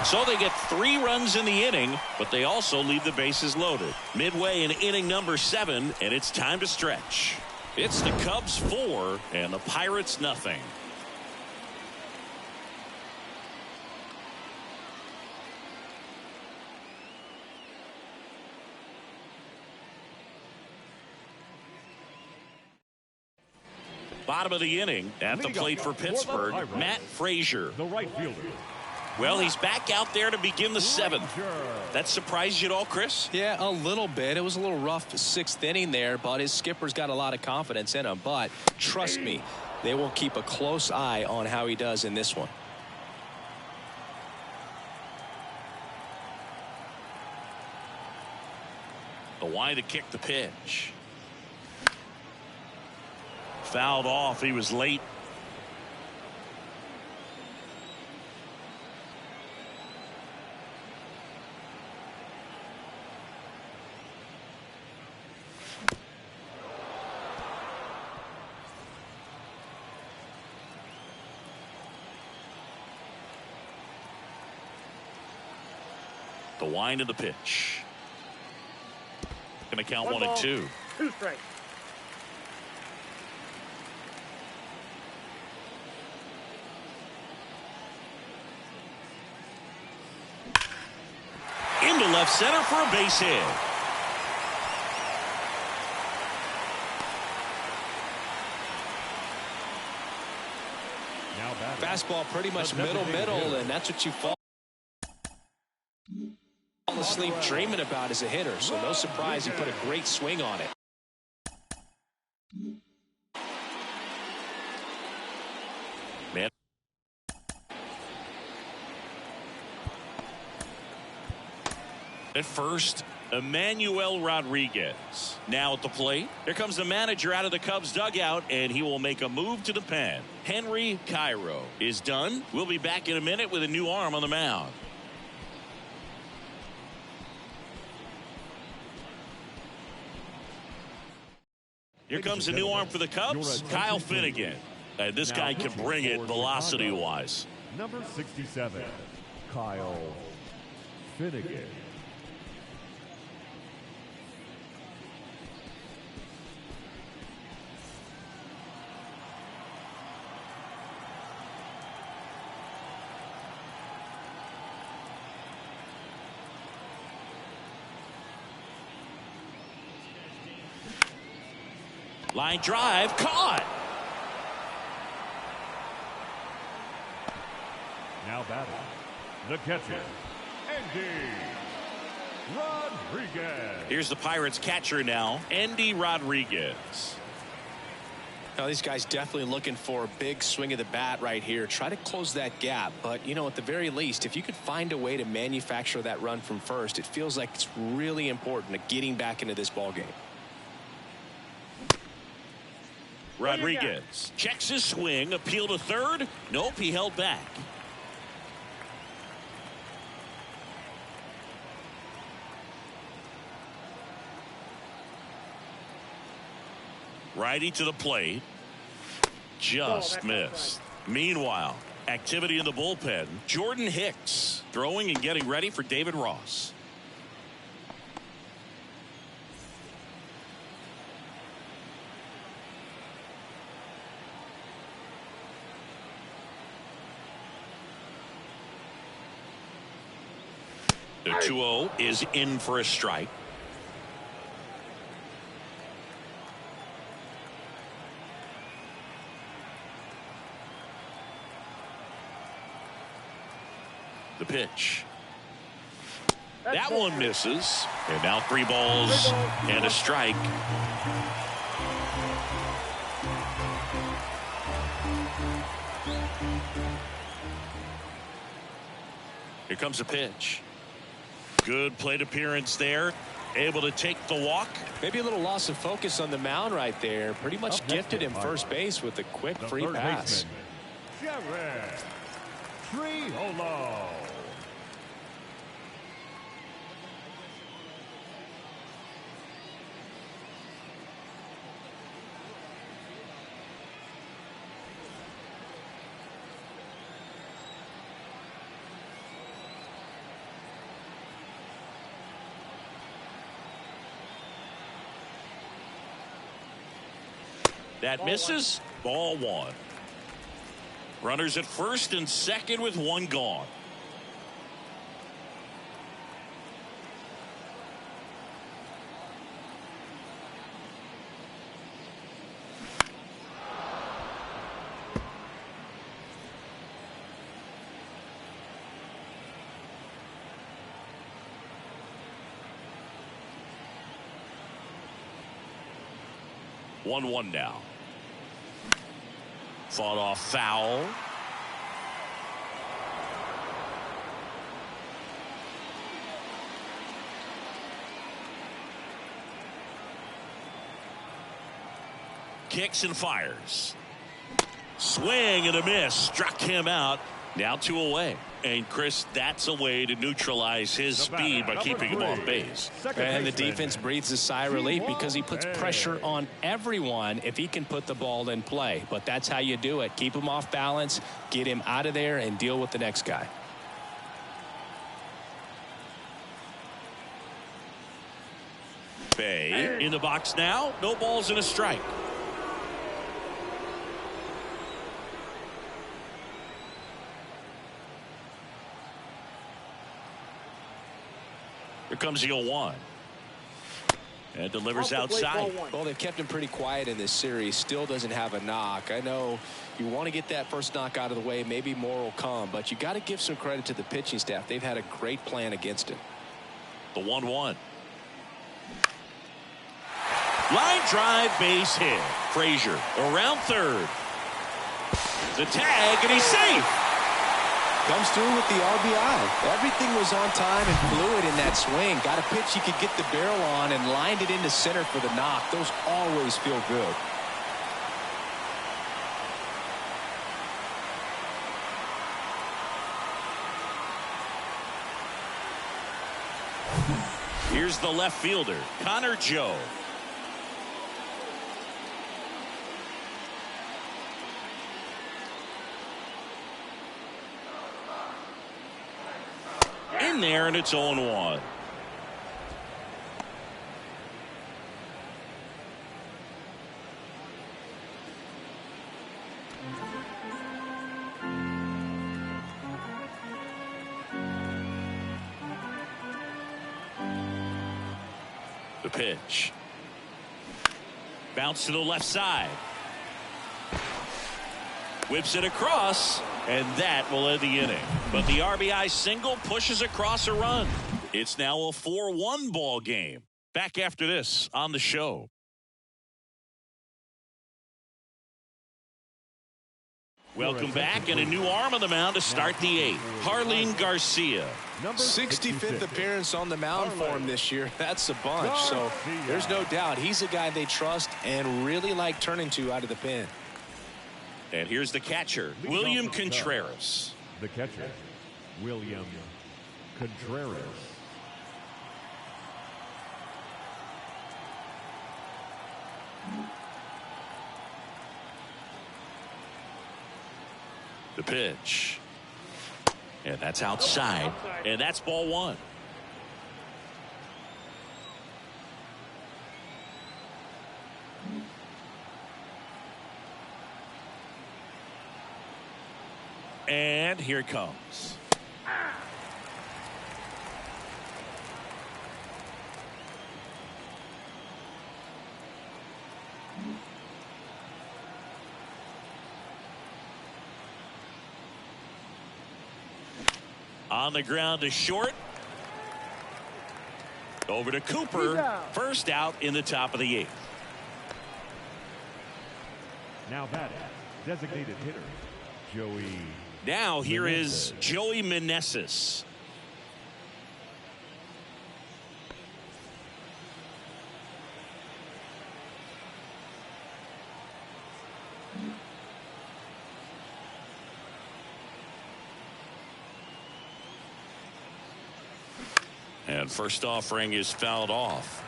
So they get 3 runs in the inning, but they also leave the bases loaded. Midway in inning number 7, and it's time to stretch. It's the Cubs 4 and the Pirates nothing. Bottom of the inning at the plate for Pittsburgh, Matt Frazier. The right fielder. Well, he's back out there to begin the 7th. That surprised you at all, Chris? Yeah, a little bit. It was a little rough 6th inning there, but his skipper's got a lot of confidence in him. But trust me, they will keep a close eye on how he does in this one. The wind to kick the pitch. Fouled off. He was late. The wind of the pitch. Going to count 1-2. 2 strikes. Into left center for a base hit. Fastball pretty much middle, and that's what you fall asleep dreaming about as a hitter. So no surprise he put a great swing on it. At first, Emmanuel Rodriguez. Now at the plate, here comes the manager out of the Cubs dugout, and he will make a move to the pen. Henry Cairo is done. We'll be back in a minute with a new arm on the mound. Here comes a new arm for the Cubs, Kyle Finnegan. And this guy can bring it velocity-wise. Number 67, Kyle Finnegan. Line drive, caught. Now batting, the catcher, Andy Rodriguez. Here's the Pirates catcher now, Andy Rodriguez. Now these guys definitely looking for a big swing of the bat right here. Try to close that gap. But, you know, at the very least, if you could find a way to manufacture that run from first, it feels like it's really important to getting back into this ball game. Rodriguez checks his swing, appeal to third. Nope, he held back. Righty to the plate. Just missed. Meanwhile, activity in the bullpen. Jordan Hicks throwing and getting ready for David Ross. The 2-0 is in for a strike. The pitch. That one misses. And now 3 balls and a strike. Here comes the pitch. Good plate appearance there. Able to take the walk. Maybe a little loss of focus on the mound right there. Pretty much gifted him first base with a quick free pass. Jared Triolo. That misses. Ball 1. Runners at first and second with 1 gone. One now. Fought off foul. Kicks and fires. Swing and a miss. Struck him out. Now 2 away. And Chris, that's a way to neutralize his speed by keeping him off base. And the defense breathes a sigh of relief because he puts pressure on everyone if he can put the ball in play. But that's how you do it. Keep him off balance, get him out of there, and deal with the next guy. Bay in the box now. No balls and a strike. Here comes the 0-1. And delivers outside. Well, they've kept him pretty quiet in this series. Still doesn't have a knock. I know you want to get that first knock out of the way. Maybe more will come. But you got to give some credit to the pitching staff. They've had a great plan against him. The 1-1. Line drive, base hit. Frazier around third. The tag, and he's safe. Comes through with the RBI. Everything was on time and fluid in that swing. Got a pitch he could get the barrel on and lined it into center for the knock. Those always feel good. Here's the left fielder, Connor Joe. In there, and it's 0-1. The pitch. Bounce to the left side. Whips it across, and that will end the inning. But the RBI single pushes across a run. It's now a 4-1 ball game. Back after this on the show. Welcome back, and a new arm on the mound to start the eighth. Harleen Garcia. 65th appearance on the mound for him this year. That's a bunch. So there's no doubt he's a guy they trust and really like turning to out of the pen. And here's the catcher, William Contreras. The catcher, William Contreras. The pitch. And that's outside. And that's ball one. And here it comes. On the ground to short. Over to Cooper. First out in the top of the eighth. Now batting, designated hitter, Joey. Now here is Joey Meneses. And first offering is fouled off.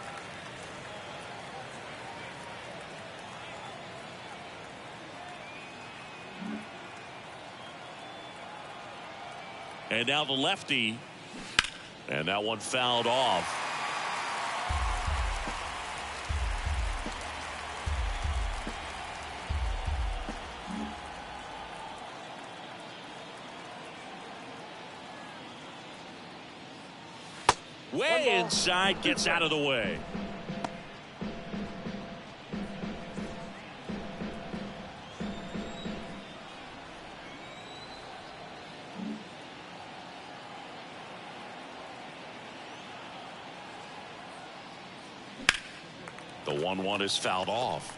And now the lefty. And that one fouled off. Way inside, gets out of the way. The 1-1 is fouled off.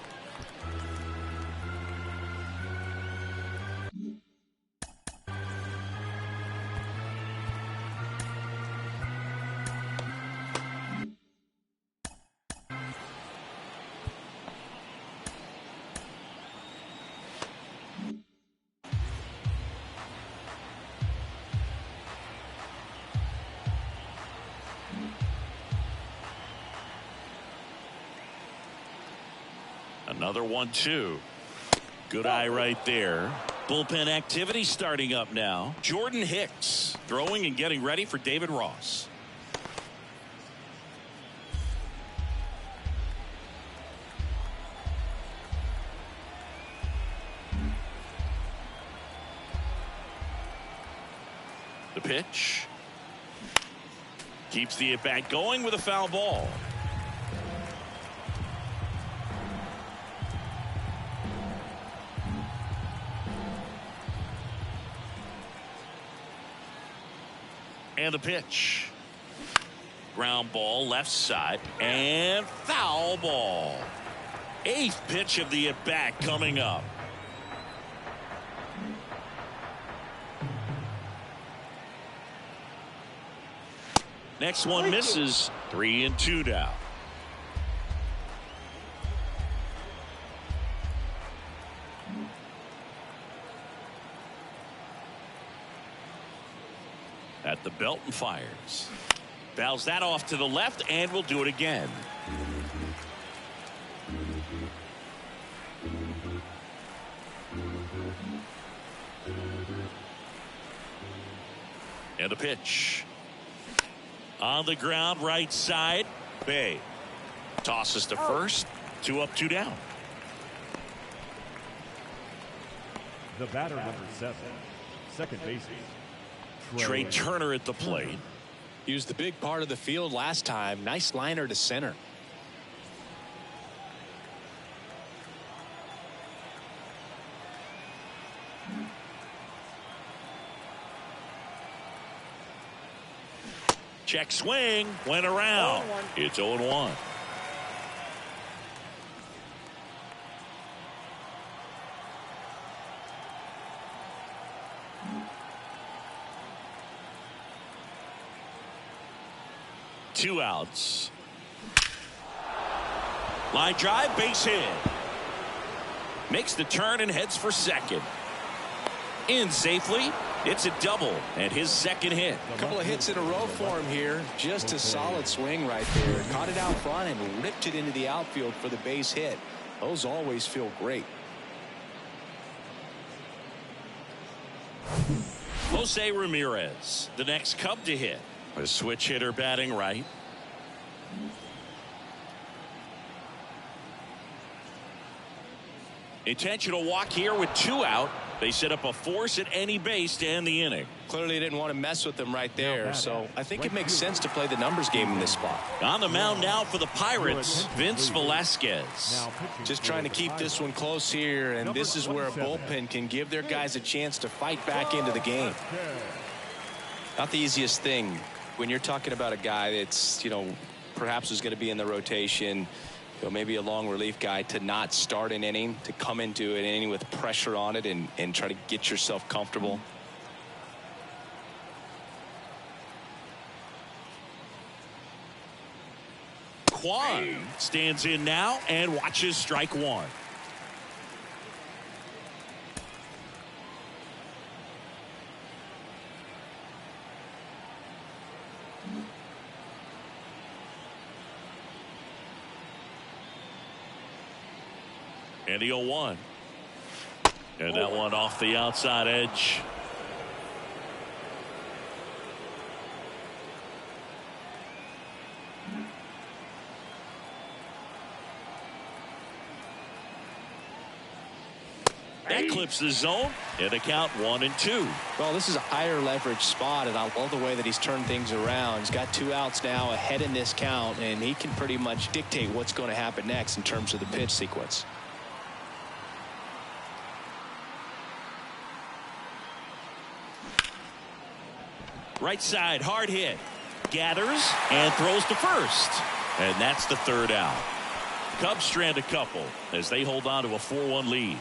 Another 1-2. Good eye right there. Bullpen activity starting up now. Jordan Hicks throwing and getting ready for David Ross. The pitch. Keeps the at-bat going with a foul ball. And the pitch. Ground ball left side and foul ball. Eighth pitch of the at-bat coming up. Next one misses. 3-2 now. At the belt and fires. Fouls that off to the left and will do it again. And a pitch. On the ground, right side. Bay tosses to first. 2 up, 2 down. The batter, number 7, second baseman, Trey Turner at the plate. He was the big part of the field last time. Nice liner to center. Check swing. Went around. It's 0-1. Two outs. Line drive, base hit. Makes the turn and heads for second. In safely. It's a double and his second hit. A couple of hits in a row for him here. Just a solid swing right there. Caught it out front and ripped it into the outfield for the base hit. Those always feel great. Jose Ramirez, the next Cub to hit. A switch hitter batting right. Intentional walk here with 2 out. They set up a force at any base to end the inning. Clearly didn't want to mess with them right there, so I think it makes sense to play the numbers game in this spot. On the mound now for the Pirates, Vince Velasquez. Just trying to keep this one close here, and this is where a bullpen can give their guys a chance to fight back into the game. Not the easiest thing when you're talking about a guy that's, perhaps is going to be in the rotation, maybe a long relief guy, to not start an inning, to come into an inning with pressure on it and try to get yourself comfortable. Kwan stands in now and watches strike one. And the 0-1. And that one off the outside edge. That clips the zone and a count 1-2. Well, this is a higher leverage spot, and I love the way that he's turned things around. He's got 2 outs now ahead in this count, and he can pretty much dictate what's going to happen next in terms of the pitch sequence. Right side, hard hit. Gathers and throws to first. And that's the 3rd out. Cubs strand a couple as they hold on to a 4-1 lead.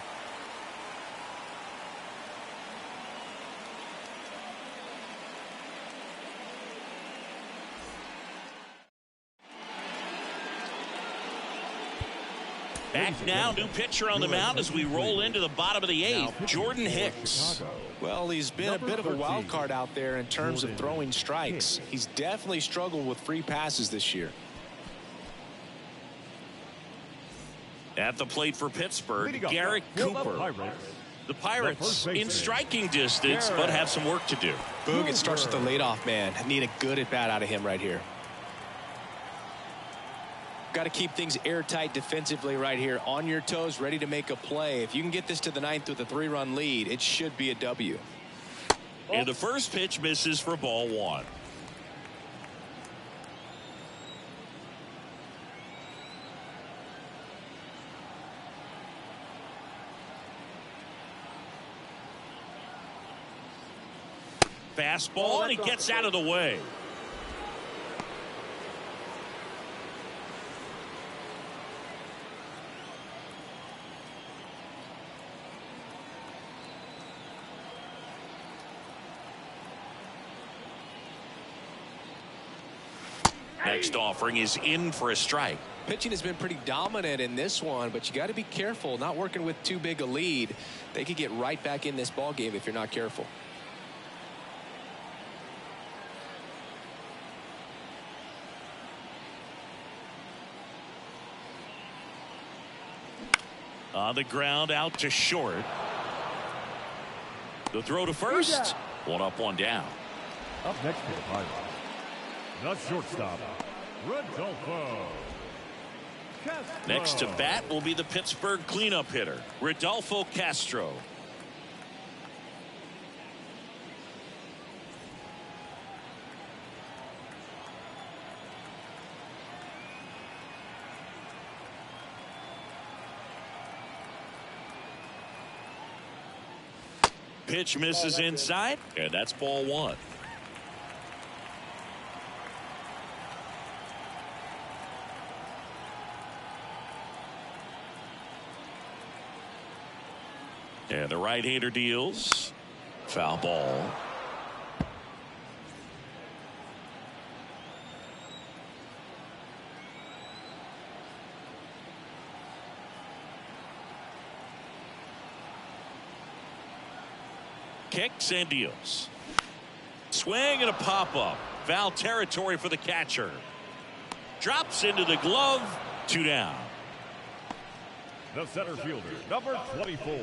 Back now, new pitcher on the mound as we roll into the bottom of the 8th, Jordan Hicks. Well, he's been a bit of a wild card out there in terms of throwing strikes. He's definitely struggled with free passes this year. At the plate for Pittsburgh, Garrett Cooper. The Pirates in striking distance, but have some work to do. Boog, it starts with the leadoff man. Need a good at-bat out of him right here. Got to keep things airtight defensively right here. On your toes, ready to make a play. If you can get this to the 9th with a 3-run lead, it should be a W. And the first pitch misses for ball 1. Fastball, and he gets out of the way. Next offering is in for a strike. Pitching has been pretty dominant in this one, but you got to be careful. Not working with too big a lead. They could get right back in this ball game if you're not careful. On the ground, out to short. The throw to first. One up, one down. Up next for the Pirates, the shortstop, Rodolfo Castro. Next to bat will be the Pittsburgh cleanup hitter, Rodolfo Castro. Pitch misses inside, and that's ball one. And the right-hander deals. Foul ball. Kicks and deals. Swing and a pop-up. Foul territory for the catcher. Drops into the glove. 2 down. The center fielder, number 24,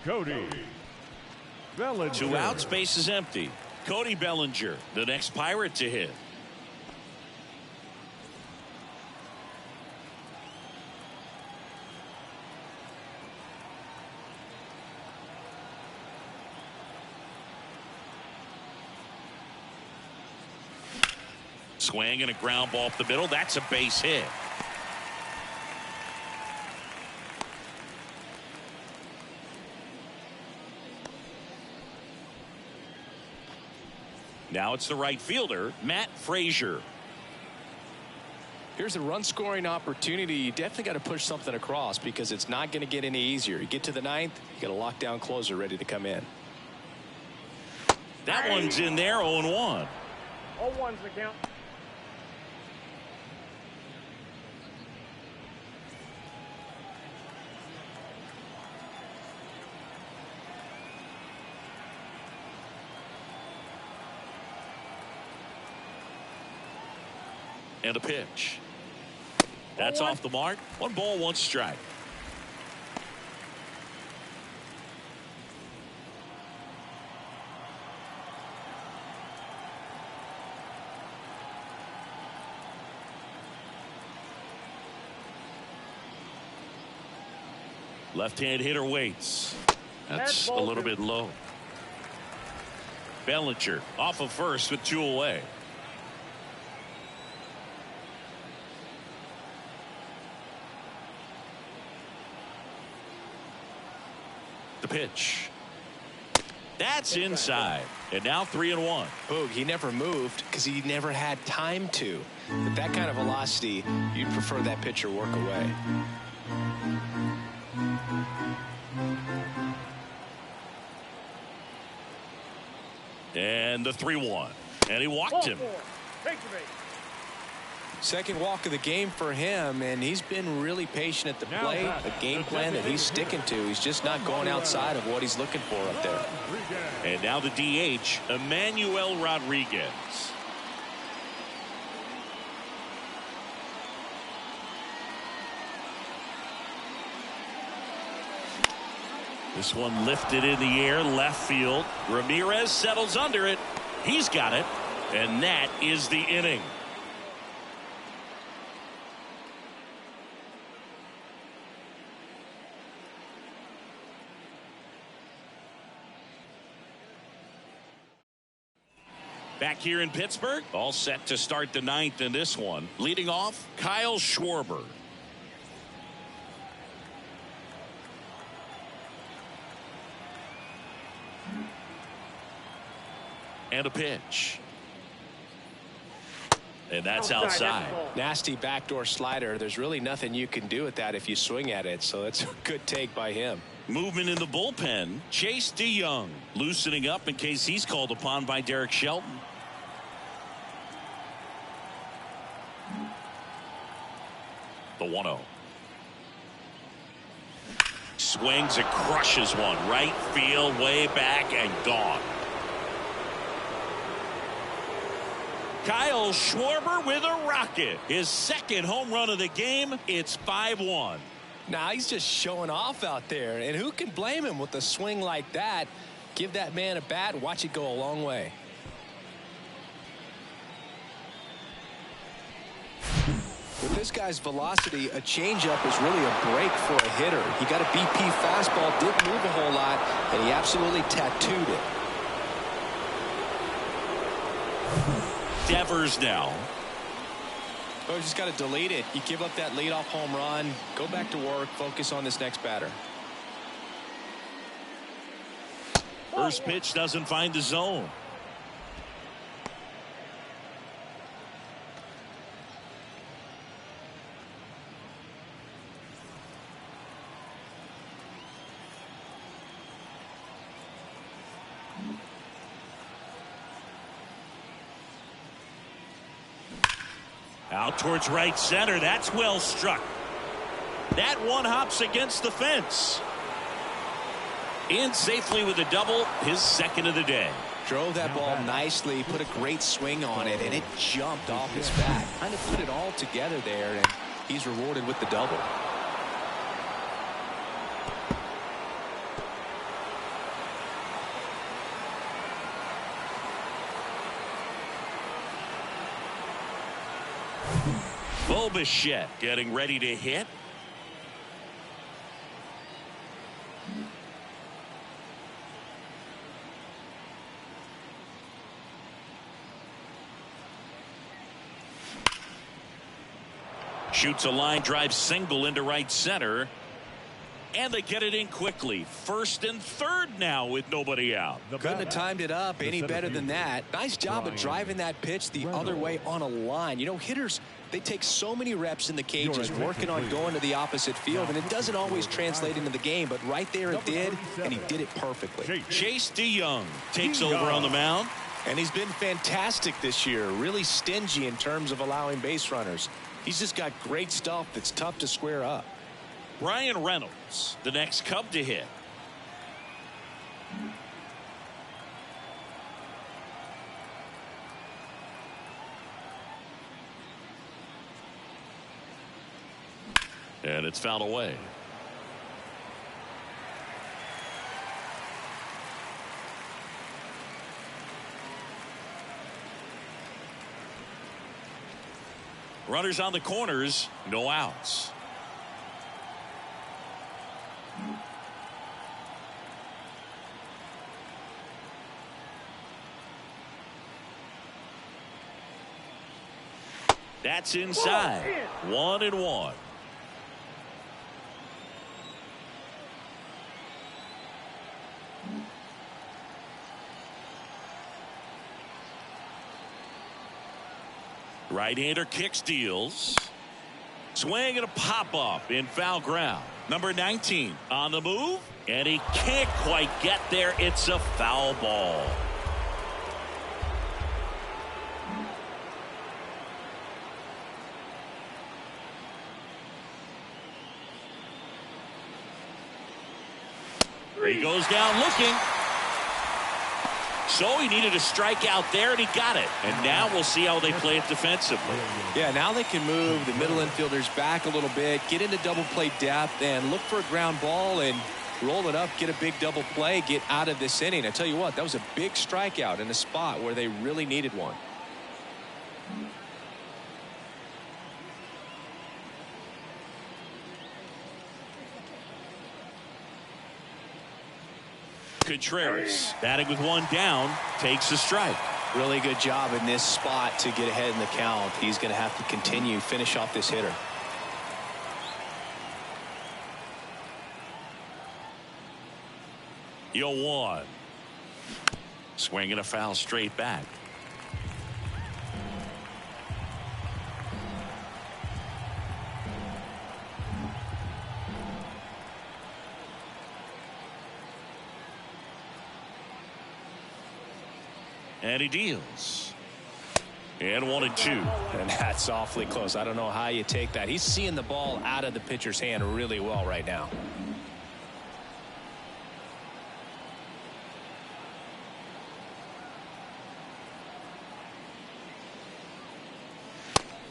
Cody Bellinger. 2 outs, base is empty. Cody Bellinger, the next Pirate to hit. Swing and a ground ball up the middle. That's a base hit. Now it's the right fielder, Matt Frazier. Here's a run scoring opportunity. You definitely got to push something across because it's not going to get any easier. You get to the 9th, you got a lockdown closer ready to come in. That one's in there, 0-1. 0-1's the count. And a pitch. That's off the mark. 1 ball, 1 strike. Left-hand hitter waits. That's a little bit low. Bellinger off of first with 2 away. The pitch. That's inside. And now 3-1. Boog, he never moved because he never had time to. With that kind of velocity, you'd prefer that pitcher work away. And the 3-1. And he walked him. Second walk of the game for him, and he's been really patient at the plate. A game plan that he's sticking to. He's just not going outside of what he's looking for up there. And now the DH, Emmanuel Rodriguez. This one lifted in the air, left field. Ramirez settles under it. He's got it. And that is the inning. Back here in Pittsburgh, all set to start the 9th in this one. Leading off, Kyle Schwarber. And a pitch. And that's outside. Nasty backdoor slider. There's really nothing you can do with that if you swing at it. So it's a good take by him. Movement in the bullpen. Chase DeYoung loosening up in case he's called upon by Derek Shelton. The 1-0. Swings and crushes one. Right field, way back, and gone. Kyle Schwarber with a rocket. His second home run of the game. It's 5-1. Now he's just showing off out there. And who can blame him with a swing like that? Give that man a bat and watch it go a long way. With this guy's velocity, a changeup is really a break for a hitter. He got a BP fastball, didn't move a whole lot, and he absolutely tattooed it. Devers now. Oh, you just got to delete it. You give up that leadoff home run, go back to work, focus on this next batter. First pitch doesn't find the zone. Out towards right center. That's well struck. That one hops against the fence. In safely with a double, his second of the day. Drove that ball nicely, put a great swing on it, and it jumped off his bat. Kind of put it all together there, and he's rewarded with the double. Bichette getting ready to hit. Shoots a line drive single into right center. And they get it in quickly. First and third now with nobody out. Couldn't have timed it up any better than that. Nice job of driving that pitch the other way on a line. You know, hitters, they take so many reps in the cages working on going to the opposite field, and it doesn't always translate into the game, but right there it did, and he did it perfectly. Chase DeYoung takes over on the mound. And he's been fantastic this year, really stingy in terms of allowing base runners. He's just got great stuff that's tough to square up. Brian Reynolds, the next Cub to hit. And it's fouled away. Runners on the corners, no outs. That's inside. 1-1. Right-hander kicks, deals. Swing and a pop-up in foul ground. Number 19 on the move, and he can't quite get there. It's a foul ball. He goes down looking. So he needed a strikeout there, and he got it. And now we'll see how they play it defensively. Yeah, now they can move the middle infielders back a little bit, get into double play depth, and look for a ground ball and roll it up, get a big double play, get out of this inning. I tell you what, that was a big strikeout in a spot where they really needed one. Contreras batting with one down, takes a strike. Really good job in this spot to get ahead in the count. He's going to have to continue, finish off this hitter. Yo, 1. Swinging a foul straight back. And he deals. And 1-2. And that's awfully close. I don't know how you take that. He's seeing the ball out of the pitcher's hand really well right now.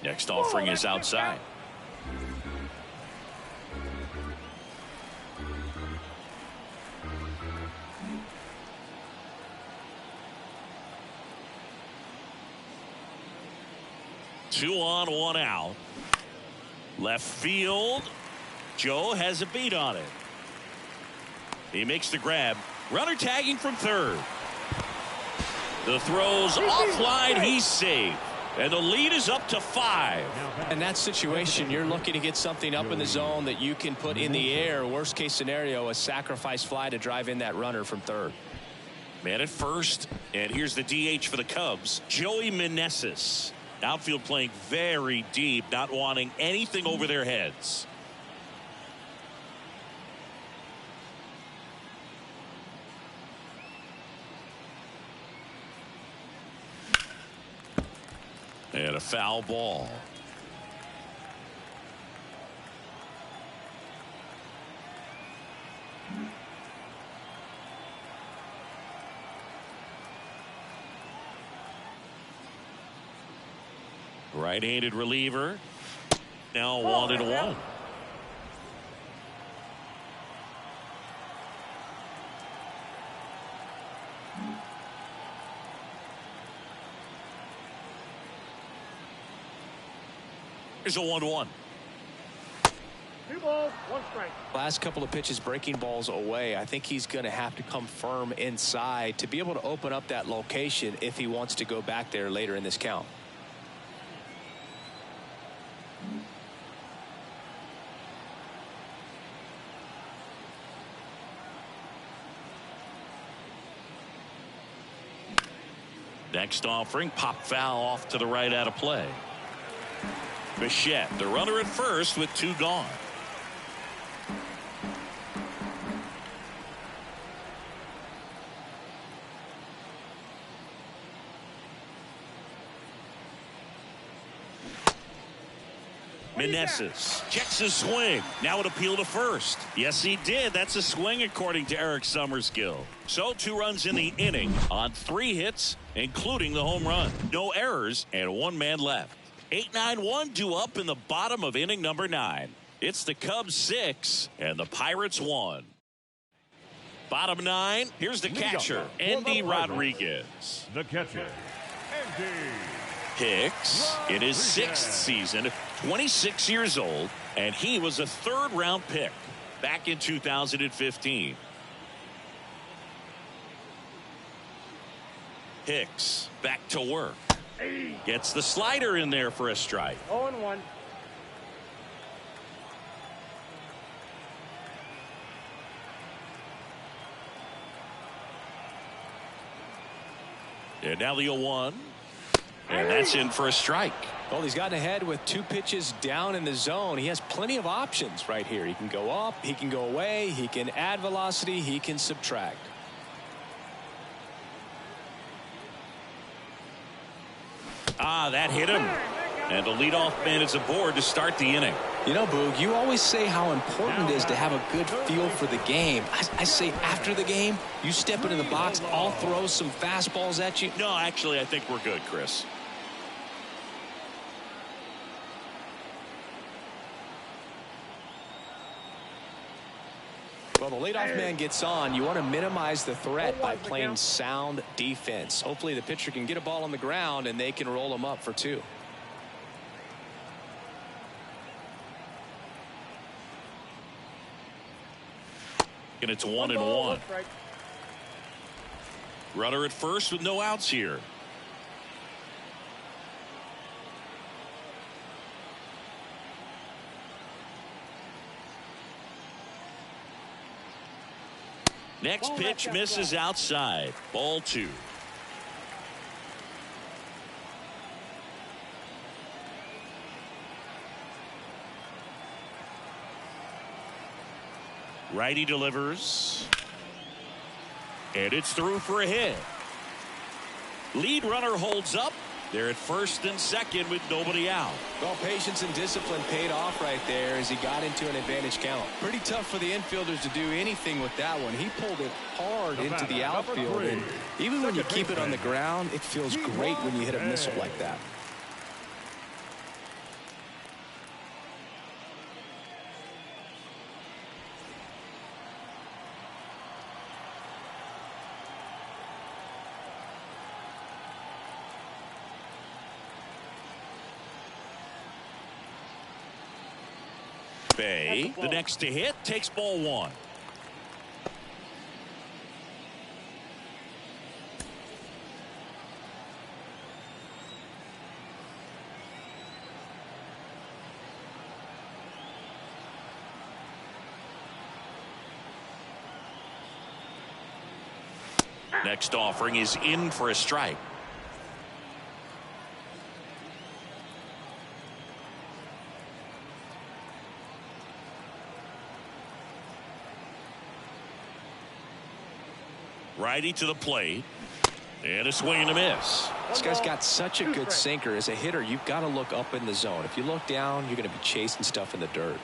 Next offering is outside. Two on, one out. Left field. Joe has a beat on it. He makes the grab. Runner tagging from third. The throw's offline. He's safe. And the lead is up to 5. In that situation, you're looking to get something up in the zone that you can put in the air. Worst case scenario, a sacrifice fly to drive in that runner from third. Man at first. And here's the DH for the Cubs, Joey Meneses. Outfield playing very deep, not wanting anything over their heads. And a foul ball. Right-handed reliever. Now 1-1. Here's a 1-1. 2 balls, 1 strike. Last couple of pitches breaking balls away. I think he's going to have to come firm inside to be able to open up that location if he wants to go back there later in this count. Next offering, pop foul off to the right out of play. Bichette, the runner at first with 2 gone. Meneses checks his swing. Now an appeal to first. Yes, he did. That's a swing according to Eric Summerskill. So 2 runs in the inning on 3 hits, including the home run. No errors and 1 man left. 8-9-1 due up in the bottom of inning number 9. It's the Cubs 6 and the Pirates 1. Bottom 9. Here's the catcher, Andy Rodriguez. The catcher, Andy. Hicks in his 6th season, 26 years old, and he was a 3rd-round pick back in 2015. Hicks back to work. Gets the slider in there for a strike. 0-1. And now the 0-1. And that's in for a strike. Well, he's gotten ahead with 2 pitches down in the zone. He has plenty of options right here. He can go up, he can go away, he can add velocity, he can subtract. That hit him. And the leadoff man is aboard to start the inning. You know, Boog, you always say how important it is to have a good feel for the game. I say after the game, you step into the box, I'll throw some fastballs at you. No, actually, I think we're good, Chris. Well, the leadoff man gets on. You want to minimize the threat by playing sound defense. Hopefully the pitcher can get a ball on the ground and they can roll him up for 2. And it's 1-1. Runner at first with no outs here. Next pitch misses outside. Ball 2. Righty delivers. And it's through for a hit. Lead runner holds up. They're at first and second with nobody out. Well, patience and discipline paid off right there as he got into an advantage count. Pretty tough for the infielders to do anything with that one. He pulled it hard into the outfield. And even when you keep it on the ground, it feels great when you hit a missile like that. Bay, the next to hit, takes ball one. Next offering is in for a strike. Righty to the plate. And a swing and a miss. This guy's got such a good sinker. As a hitter, you've got to look up in the zone. If you look down, you're going to be chasing stuff in the dirt.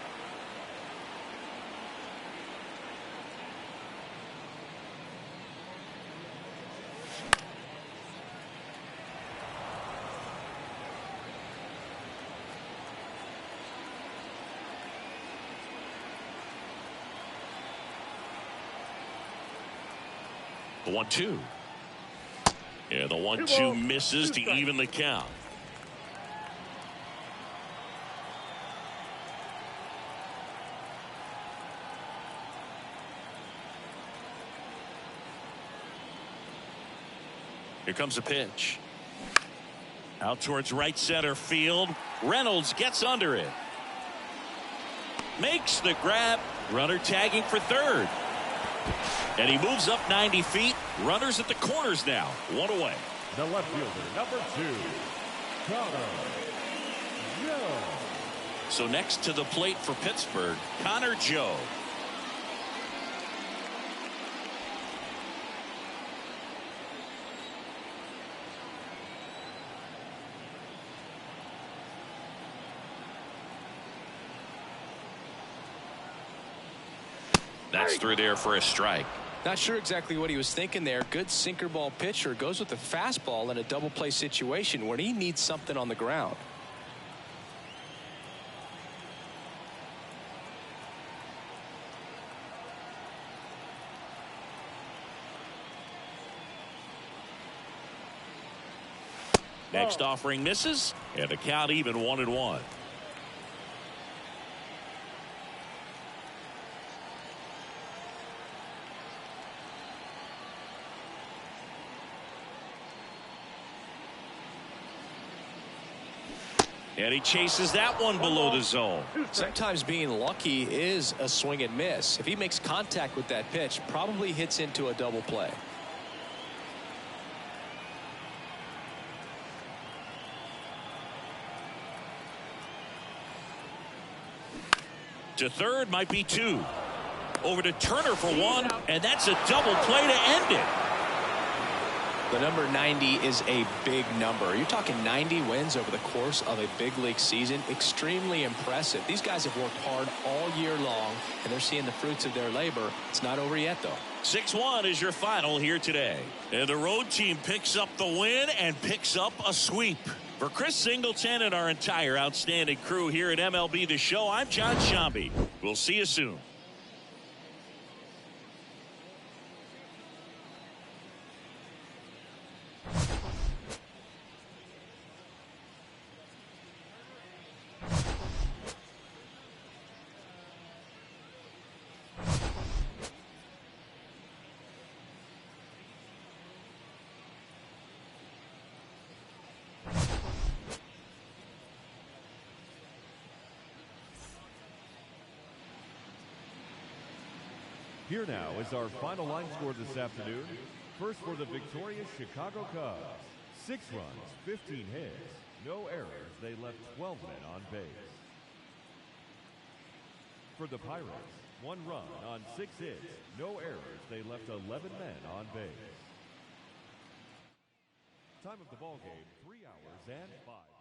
The 1-2. Yeah, the 1-2 misses to even the count. Here comes a pitch. Out towards right center field. Reynolds gets under it. Makes the grab. Runner tagging for third. And he moves up 90 feet. Runners at the corners now. One away. The left fielder, number 2, Connor Joe. So next to the plate for Pittsburgh, Connor Joe. That's through there for a strike. Not sure exactly what he was thinking there. Good sinker ball pitcher goes with the fastball in a double play situation where he needs something on the ground. Next offering misses, and the count even 1-1. And he chases that one below the zone. Sometimes being lucky is a swing and miss. If he makes contact with that pitch, probably hits into a double play. To third might be 2. Over to Turner for 1, and that's a double play to end it. The number 90 is a big number. You're talking 90 wins over the course of a big league season. Extremely impressive. These guys have worked hard all year long, and they're seeing the fruits of their labor. It's not over yet, though. 6-1 is your final here today. And the road team picks up the win and picks up a sweep. For Chris Singleton and our entire outstanding crew here at MLB The Show, I'm John Shambi. We'll see you soon. Here now is our final line score this afternoon. First for the victorious Chicago Cubs. 6 runs, 15 hits, no errors. They left 12 men on base. For the Pirates, 1 run on 6 hits, no errors. They left 11 men on base. Time of the ball game, 3 hours and 5